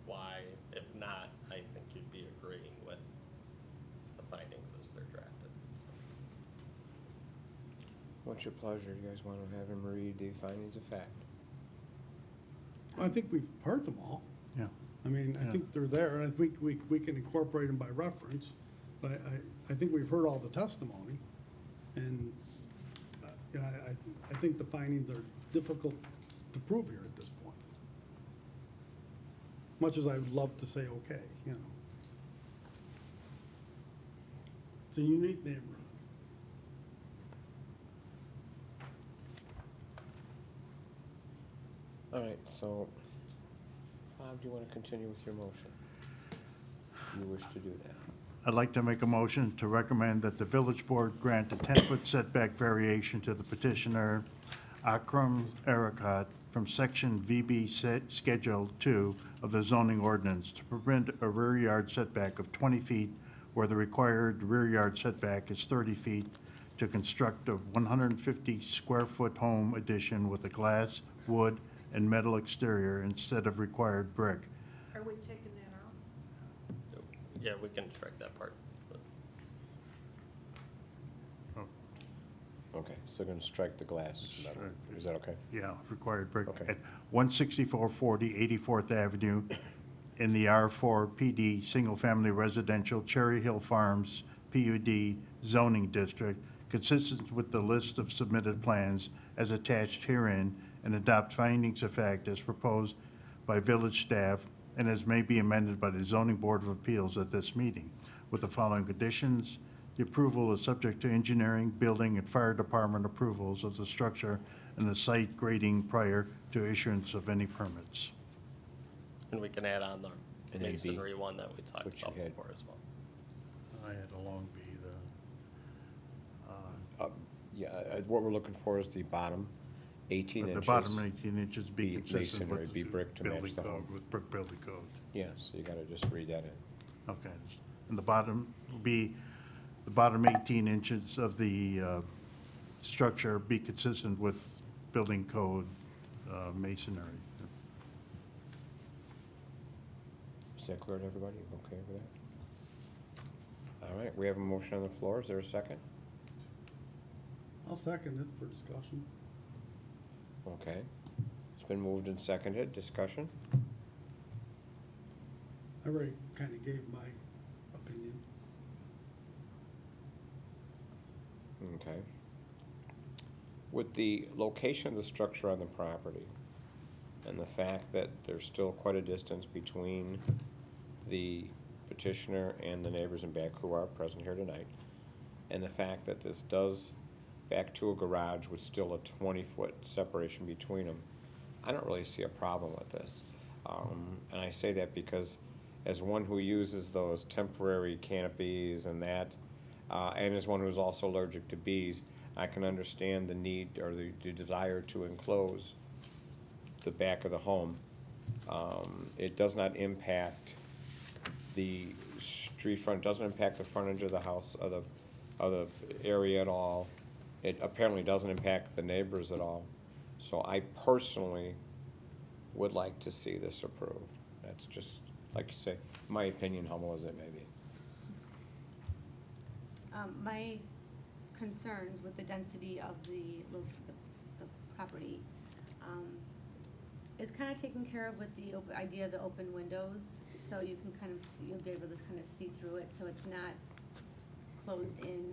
why. If not, I think you'd be agreeing with the findings as they're drafted. What's your pleasure? You guys want to have him read the findings of fact? I think we've heard them all. Yeah. I mean, I Yeah. think they're there, and I think we can incorporate them by reference, but I think we've heard all the testimony. And, you know, I think the findings are difficult to prove here at this point. Much as I would love to say, okay, you know. It's a unique neighborhood. All right, so, Bob, do you want to continue with your motion? You wish to do that? I'd like to make a motion to recommend that the village board grant a 10-foot setback variation to the petitioner, Akram Arakat, from section VB Schedule 2 of the zoning ordinance to permit a rear yard setback of 20 feet where the required rear yard setback is 30 feet, to construct a 150-square-foot home addition with a glass, wood, and metal exterior instead of required brick. Are we taking that out? Yeah, we can strike that part. But Okay, so going to strike the glass. Is that okay? Yeah, required brick. Okay. At 16440 84th Avenue in the R4 PD Single Family Residential Cherry Hill Farms PUD zoning district, consistent with the list of submitted plans as attached herein, and adopt findings of fact as proposed by village staff and as may be amended by the Zoning Board of Appeals at this meeting, with the following conditions. The approval is subject to engineering, building, and fire department approvals of the structure and the site grading prior to issuance of any permits. And we can add on the And then B, masonry one that we talked which you about had. before as well. I had a long B, Yeah, what we're looking for is the bottom 18 inches. the bottom 18 inches be Be consistent masonry, with be brick to match building the code, home. with brick building code. Yeah, so you got to just read that in. Okay, and the bottom be, the bottom 18 inches of the structure be consistent with building code masonry. Is that clear to everybody? Okay with that? All right, we have a motion on the floor. Is there a second? I'll second it for discussion. Okay. It's been moved and seconded. Discussion? I already kind of gave my opinion. Okay. With the location of the structure on the property and the fact that there's still quite a distance between the petitioner and the neighbors in back who are present here tonight, and the fact that this does back to a garage with still a 20-foot separation between them, I don't really see a problem with this. And I say that because as one who uses those temporary canopies and that, and as one who's also allergic to bees, I can understand the need or the desire to enclose the back of the home. It does not impact the street front, doesn't impact the frontage of the house, of the area at all. It apparently doesn't impact the neighbors at all. So I personally would like to see this approved. That's just, like you say, my opinion, humble as it may be. My concerns with the density of the property, is kind of taken care of with the idea of the open windows, so you can kind of see, you'll be able to kind of see through it, so it's not closed in,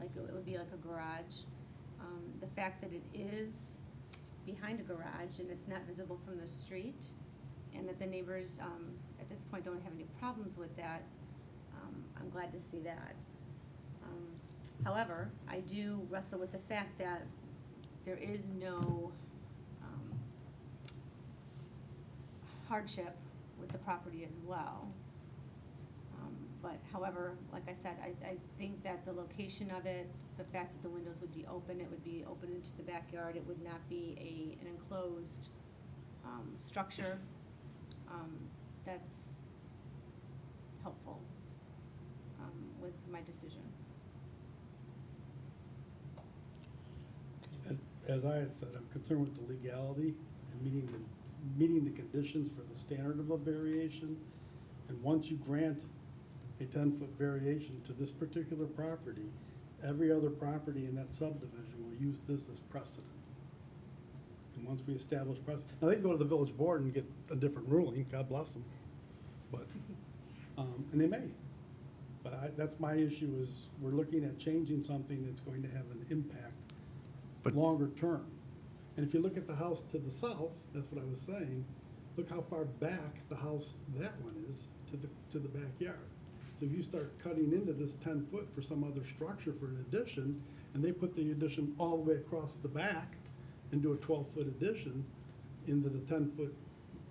like it would be like a garage. The fact that it is behind a garage and it's not visible from the street, and that the neighbors, at this point don't have any problems with that, I'm glad to see that. However, I do wrestle with the fact that there is no hardship with the property as well. But however, like I said, I think that the location of it, the fact that the windows would be open, it would be open into the backyard, it would not be an enclosed structure, that's helpful with my decision. As I had said, I'm concerned with the legality and meeting the conditions for the standard of a variation. And once you grant a 10-foot variation to this particular property, every other property in that subdivision will use this as precedent. And once we establish precedent, now they can go to the village board and get a different ruling, God bless them. But, and they may. But that's my issue, is we're looking at changing something that's going to have an impact But- longer term. And if you look at the house to the south, that's what I was saying, look how far back the house, that one is, to the backyard. So if you start cutting into this 10-foot for some other structure for an addition, and they put the addition all the way across the back and do a 12-foot addition into the 10-foot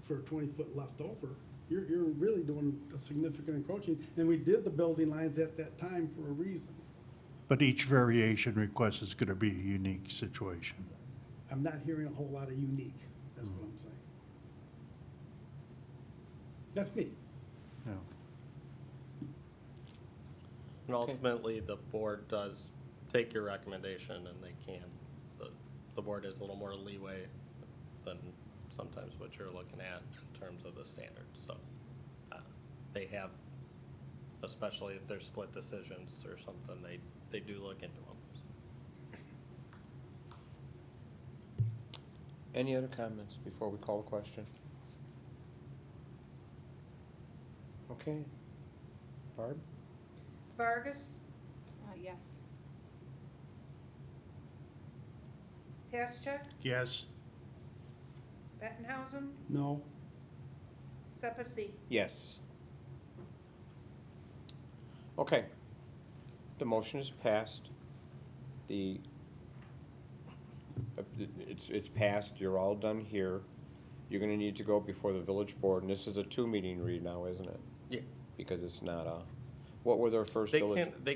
for a 20-foot left over, you're really doing a significant encroaching. And we did the building lines at that time for a reason. But each variation request is gonna be a unique situation. I'm not hearing a whole lot of unique, that's what I'm saying. That's me. Yeah. And ultimately, the board does take your recommendation, and they can. The board has a little more leeway than sometimes what you're looking at in terms of the standards, so. They have, especially if there's split decisions or something, they do look into them. Any other comments before we call the question? Okay. Barb? Vargas, Yes. Paschek, Yes, Bettenhausen, No, Sepasi. Yes. Okay. The motion is passed. It's passed, you're all done here. You're gonna need to go before the village board, and this is a 2-meeting read now, isn't it? Yeah. Because it's not a, what were their first village? The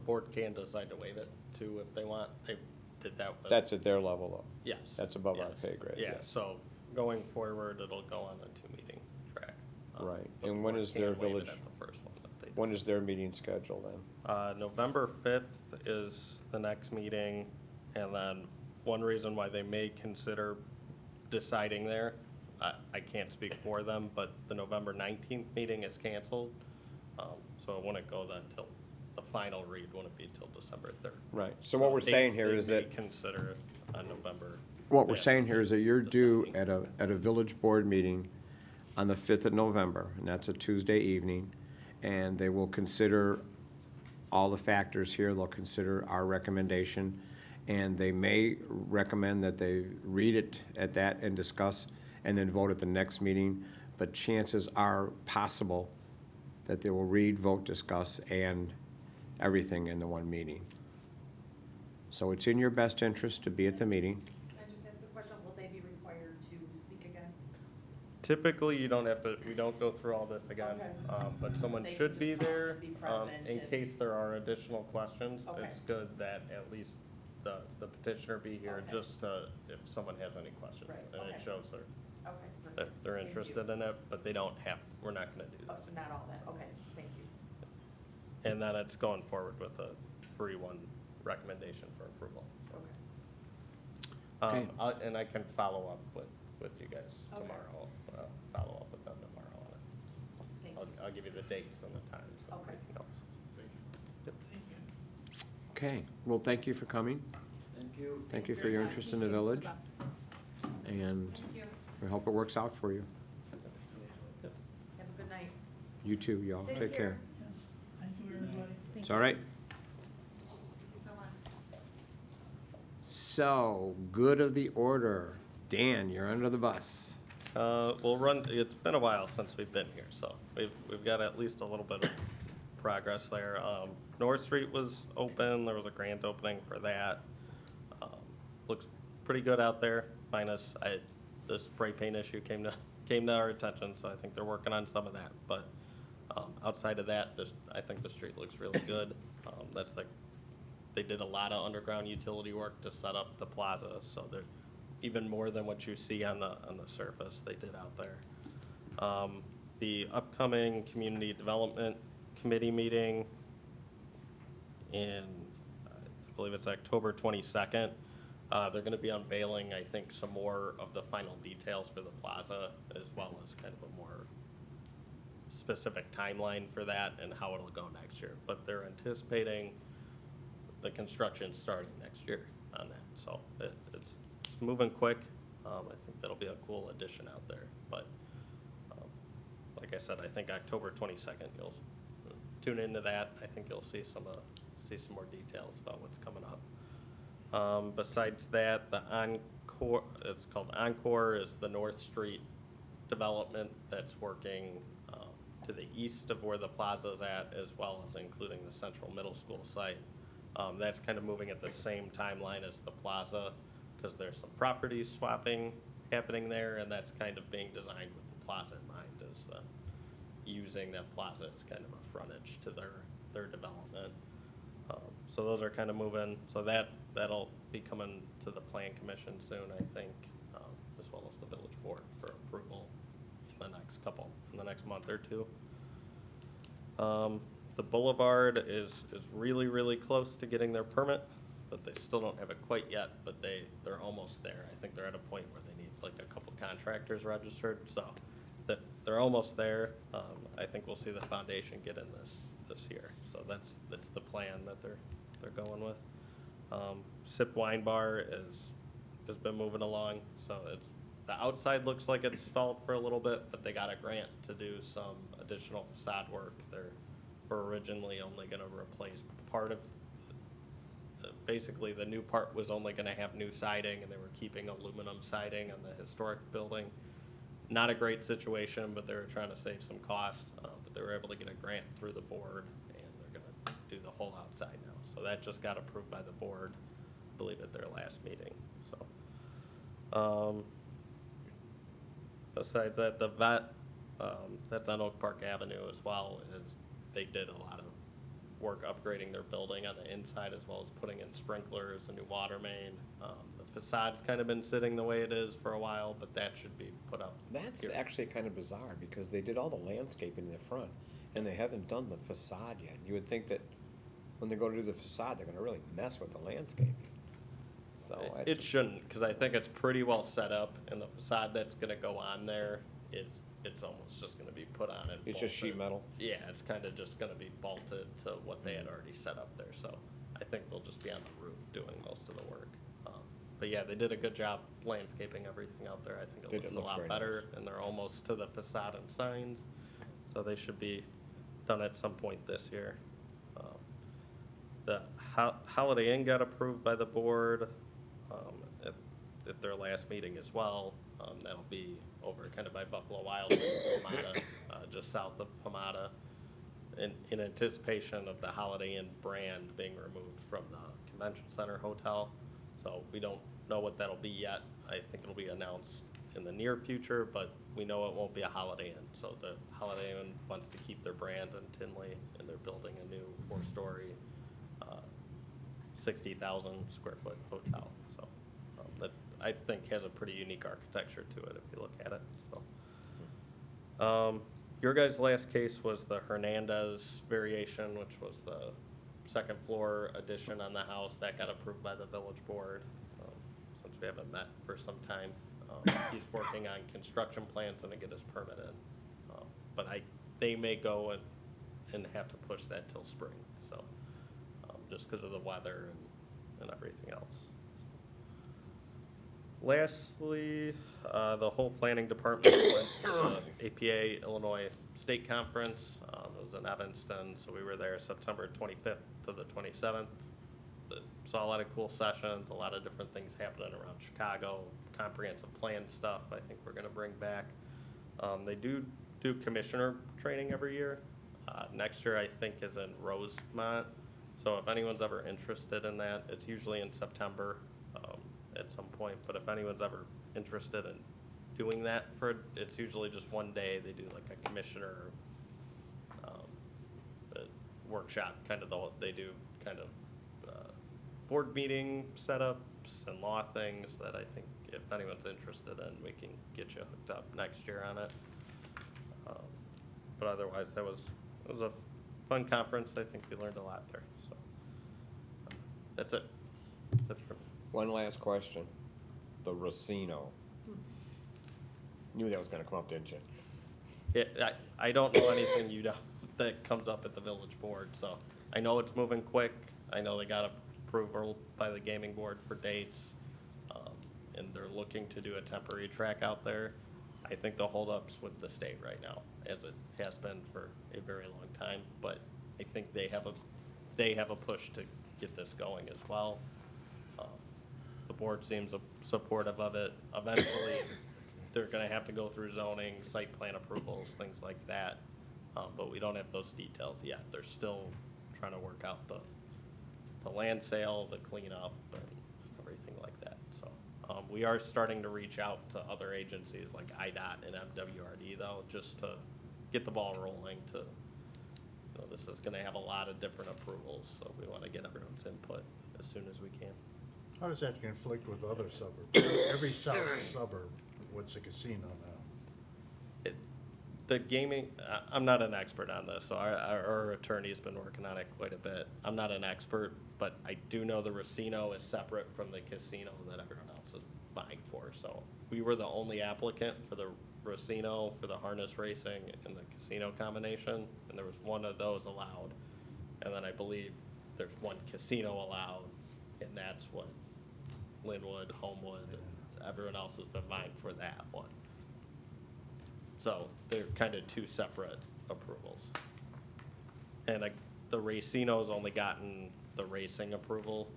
board can decide to waive it too if they want. They did that with. That's at their level though. Yes. That's above our Yes. pay grade, Yeah, yes. so going forward, it'll go on a 2-meeting track. Right. But And the when board is their can waive it village- at the first one if they When decide. is their meeting scheduled then? November 5th is the next meeting, and then one reason why they may consider deciding there, I can't speak for them, but the November 19th meeting is canceled, so it wouldn't go then till, the final read wouldn't be till December 3rd. Right, so what we're saying here is They that, may consider it on November what we're Yeah. saying here is that you're due at a village board meeting on the 5th of November, and that's a Tuesday evening, and they will consider all the factors here, they'll consider our recommendation, and they may recommend that they read it at that and discuss, and then vote at the next meeting, but chances are possible that they will read, vote, discuss, and everything in the one meeting. So it's in your best interest to be at the meeting. Can I just ask the question, will they be required to speak again? Typically, you don't have to, we don't go through all this again, Okay. But someone They should can be just come there, be present in and- case there are additional questions. Okay. It's good that at least the petitioner be here, Okay. just if someone has any questions. Right, And it okay. shows Okay, that perfect. they're Thank you. interested in it, but they don't have, we're not gonna do Oh, this. so not all that, okay, thank you. And then it's going forward with a 3-1 recommendation for approval. Okay. Okay. And I can follow up with you guys Okay. tomorrow, follow up with them tomorrow on it. Thank you. I'll give you the dates and the times and Okay. everything else. Okay, well, thank you for coming. Thank you. Thank you for your interest in the village, and we hope it works out for you. Have a good night. You too, y'all. Take care. Yes, thank you, everybody. It's all right. So, good of the order. Dan, you're under the bus. It's been a while since we've been here, so we've got at least a little bit of progress there. North Street was open, there was a grand opening for that. Looks pretty good out there, minus the spray paint issue came to our attention, so I think they're working on some of that. But outside of that, I think the street looks really good. They did a lot of underground utility work to set up the plaza, so they're even more than what you see on the surface they did out there. The upcoming Community Development Committee meeting in, I believe it's October 22nd. They're gonna be unveiling, I think, some more of the final details for the plaza, as well as kind of a more specific timeline for that and how it'll go next year. But they're anticipating the construction starting next year on that, so it's moving quick. I think that'll be a cool addition out there, but like I said, I think October 22nd, you'll tune into that. I think you'll see some more details about what's coming up. Besides that, the Encore, it's called Encore, is the North Street development that's working to the east of where the plaza's at, as well as including the Central Middle School site. That's kind of moving at the same timeline as the plaza, because there's some property swapping happening there, and that's kind of being designed with the plaza in mind, is using that plaza as kind of a frontage to their development. So those are kind of moving, so that'll be coming to the Plan Commission soon, I think, as well as the village board for approval in the next month or two. The Boulevard is really, really close to getting their permit, but they still don't have it quite yet, but they're almost there. I think they're at a point where they need like a couple contractors registered, so they're almost there. I think we'll see the foundation get in this year, so that's the plan that they're going with. Sip Wine Bar has been moving along, so the outside looks like it's stalled for a little bit, but they got a grant to do some additional facade work. We're originally only gonna replace part of, basically the new part was only gonna have new siding, and they were keeping aluminum siding on the historic building. Not a great situation, but they were trying to save some cost, but they were able to get a grant through the board, and they're gonna do the whole outside now. So that just got approved by the board, I believe at their last meeting, so. Besides that, the vet, that's on Oak Park Avenue as well, they did a lot of work upgrading their building on the inside, as well as putting in sprinklers, a new water main. The facade's kind of been sitting the way it is for a while, but that should be put up. That's here. actually kind of bizarre, because they did all the landscaping in the front, and they haven't done the facade yet. You would think that when they go to do the facade, they're gonna really mess with the landscaping. So. It shouldn't, because I think it's pretty well set up, and the facade that's gonna go on there it's almost just gonna be put on and It's just sheet bolted. metal? Yeah, it's kind of just gonna be bolted to what they had already set up there, so I think they'll just be on the roof doing most of the work. But yeah, they did a good job landscaping everything out there. I think It it looks a looks lot very better, and they're almost to the facade and signs. So they should be done at some point this year. The Holiday Inn got approved by the board at their last meeting as well. That'll be over kind of by Buffalo Wild, Hamada, just south of Hamada, in anticipation of the Holiday Inn brand being removed from the Convention Center Hotel. So we don't know what that'll be yet. I think it'll be announced in the near future, but we know it won't be a Holiday Inn. So the Holiday Inn wants to keep their brand in Tinley, and they're building a new 4-story, 60,000 square foot hotel. So that I think has a pretty unique architecture to it if you look at it. So your guys' last case was the Hernandez variation, which was the second floor addition on the house that got approved by the village board. Since we haven't met for some time, he's working on construction plans and to get his permit in. But they may go and have to push that till spring. So just because of the weather and everything else. Lastly, the whole planning department went to the APA Illinois State Conference. It was in Evanston, so we were there September 25th to the 27th. Saw a lot of cool sessions, a lot of different things happening around Chicago, comprehensive plan stuff I think we're gonna bring back. They do commissioner training every year. Next year I think is in Rosemont. So if anyone's ever interested in that, it's usually in September at some point. But if anyone's ever interested in doing that it's usually just one day. They do like a commissioner workshop, they do kind of board meeting setups and law things that I think if anyone's interested in, we can get you hooked up next year on it. But otherwise, it was a fun conference. I think we learned a lot there. So that's it. That's it for me. One last question. The Racino. Knew that was gonna come up, didn't you? Yeah, I don't know anything that comes up at the village board, so I know it's moving quick. I know they got approval by the gaming board for dates, and they're looking to do a temporary track out there. I think the holdup's with the state right now, as it has been for a very long time, but I think they have a push to get this going as well. The board seems supportive of it. Eventually, they're gonna have to go through zoning, site plan approvals, things like that. But we don't have those details yet. They're still trying to work out the land sale, the cleanup, and everything like that. So we are starting to reach out to other agencies like IDOT and MWRD though, just to get the ball rolling this is gonna have a lot of different approvals, so we wanna get everyone's input as soon as we can. How does that conflict with other suburbs? Every south suburb, what's a casino now? The gaming, I'm not an expert on this, so our attorney's been working on it quite a bit. I'm not an expert, but I do know the Racino is separate from the casino that everyone else is vying for. So we were the only applicant for the Racino, for the harness racing and the casino combination, and there was one of those allowed. And then I believe there's one casino allowed, and that's what Linwood, Homewood, and everyone else has been vying for that one. So they're kind of two separate approvals. And the Racino's only gotten the racing approval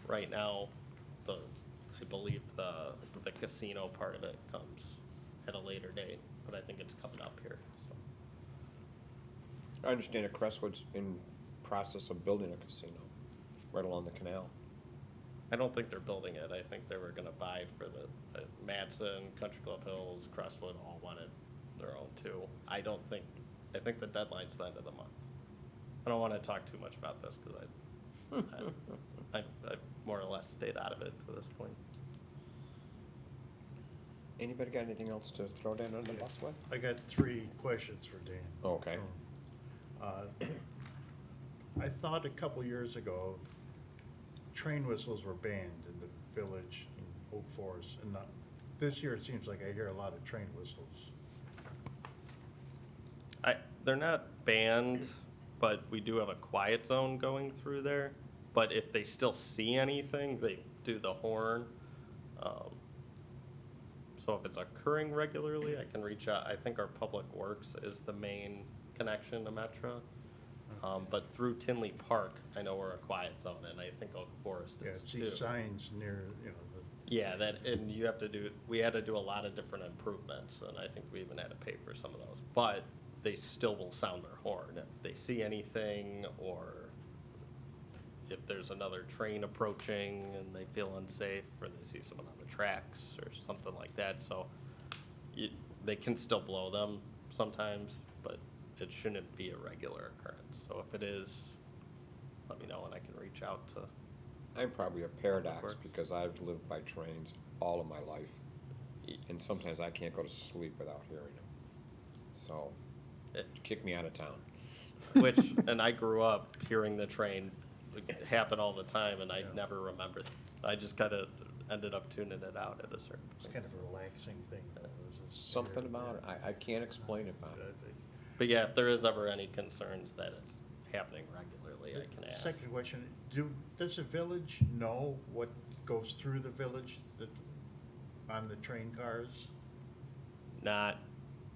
right now. I believe the casino part of it comes at a later date, but I think it's coming up here, so. I understand that Crestwood's in process of building a casino right along the canal. I don't think they're building it. I think they were gonna buy for the Madison, Country Club Hills, Crestwood all wanted their own too. I think the deadline's the end of the month. I don't wanna talk too much about this, cause I've more or less stayed out of it to this point. Anybody got anything else to throw down on the bus with? I got 3 questions for Dan. Okay. I thought a couple years ago, train whistles were banned in the village in Oak Forest, and this year it seems like I hear a lot of train whistles. They're not banned, but we do have a quiet zone going through there. But if they still see anything, they do the horn. So if it's occurring regularly, I can reach out. I think our Public Works is the main connection to Metro. But through Tinley Park, I know we're a quiet zone, and I think Oak Forest Yeah, is see too. signs near, Yeah, that, and you have to do, we had to do a lot of different improvements, and I think we even had to pay for some of those. But they still will sound their horn if they see anything, or if there's another train approaching and they feel unsafe, or they see someone on the tracks or something like that. So they can still blow them sometimes, but it shouldn't be a regular occurrence. So if it is, let me know and I can reach out to. I'm probably a paradox Works. because I've lived by trains all of my life. And sometimes I can't go to sleep without hearing them. So, kick me out of town. Which, and I grew up hearing the train happen all the time, and I Yeah. never remembered. I just kind of ended up tuning it out at a certain it's point. kind of a relaxing thing. Something about it, I can't explain it, Bob. But yeah, if there is ever any concerns that it's happening regularly, I can ask. Second question, does the village know what goes through the village on the train cars? Not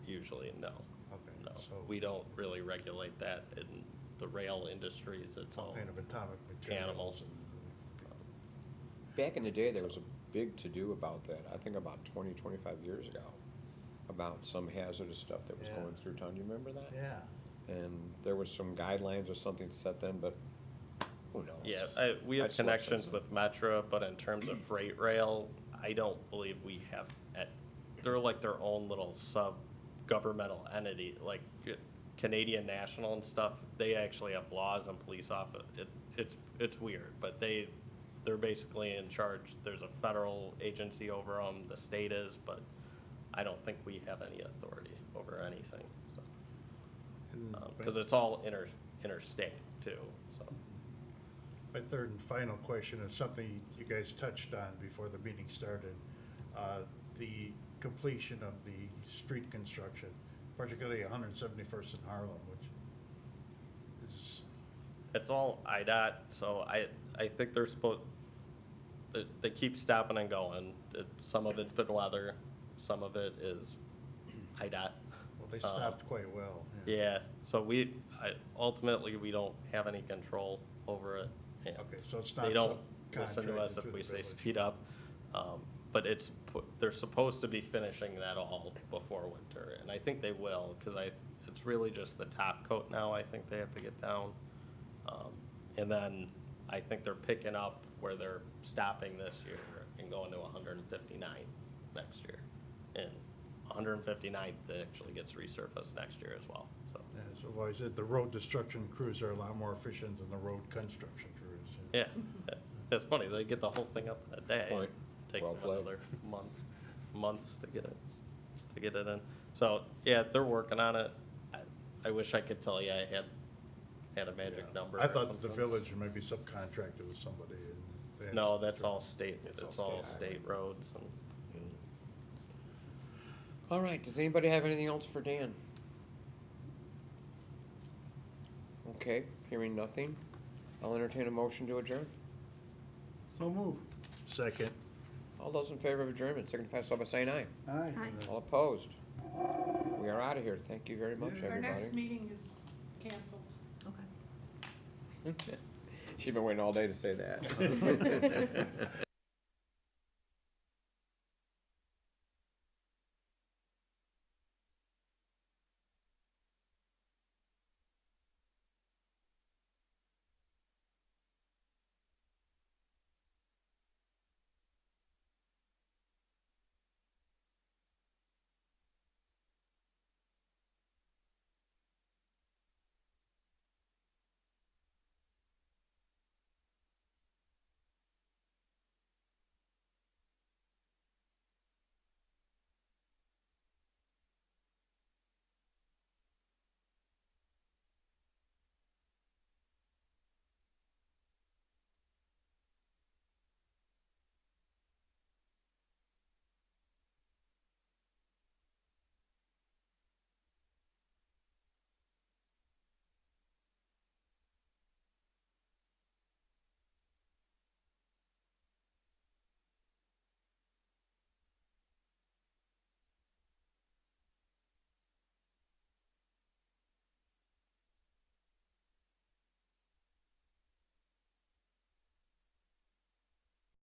usually, no. Okay, No, so we don't really regulate that in the rail industries. It's all kind of atomic materials. animals. Back in the day, there was a big to-do about that, I think about 20, 25 years ago, about some hazardous stuff that was Yeah. going through town. Do you remember that? Yeah. And there was some guidelines or something set then, but who knows? Yeah, we have I'd still say connections so. with Metro, but in terms of freight rail, I don't believe we have, they're like their own little sub-governmental entity, like Canadian National and stuff, they actually have laws and police office. It's weird, but they're basically in charge. There's a federal agency over them, the state is, but I don't think we have any authority over anything, so. Because it's all interstate too, so. My third and final question is something you guys touched on before the meeting started. The completion of the street construction, particularly 171st and Harlem, which is, It's all IDOT, so I think they're they keep stopping and going. Some of it's been weather, some of it is IDOT. well, they stopped quite well. Yeah, so ultimately, we don't have any control over it. and Okay, so it's not They don't listen to subcontracted us if through we the say village. speed up. But they're supposed to be finishing that all before winter, and I think they will, because it's really just the top coat now, I think they have to get down. And then I think they're picking up where they're stopping this year and going to 159th next year. And 159th actually gets resurfaced next year as well, so. Yeah, so I said the road destruction crews are a lot more efficient than the road construction crews. Yeah, it's funny, they get the whole thing up in a day. Point. Takes Well them played. another months to get it in. So, yeah, they're working on it. I wish I could tell you I had a magic Yeah. number I or thought the something. village maybe subcontracted with somebody. And they had No, some- that's all state, It's it's all all state. state roads and. All right, does anybody have anything else for Dan? Okay, hearing nothing, I'll entertain a motion to adjourn. So move. Second. All those in favor of adjournment, signify so by saying aye. Aye. Aye. All opposed? We are out of here. Thank you very much, Yeah. Our next everybody. meeting is canceled. Okay. She's been waiting all day to say that.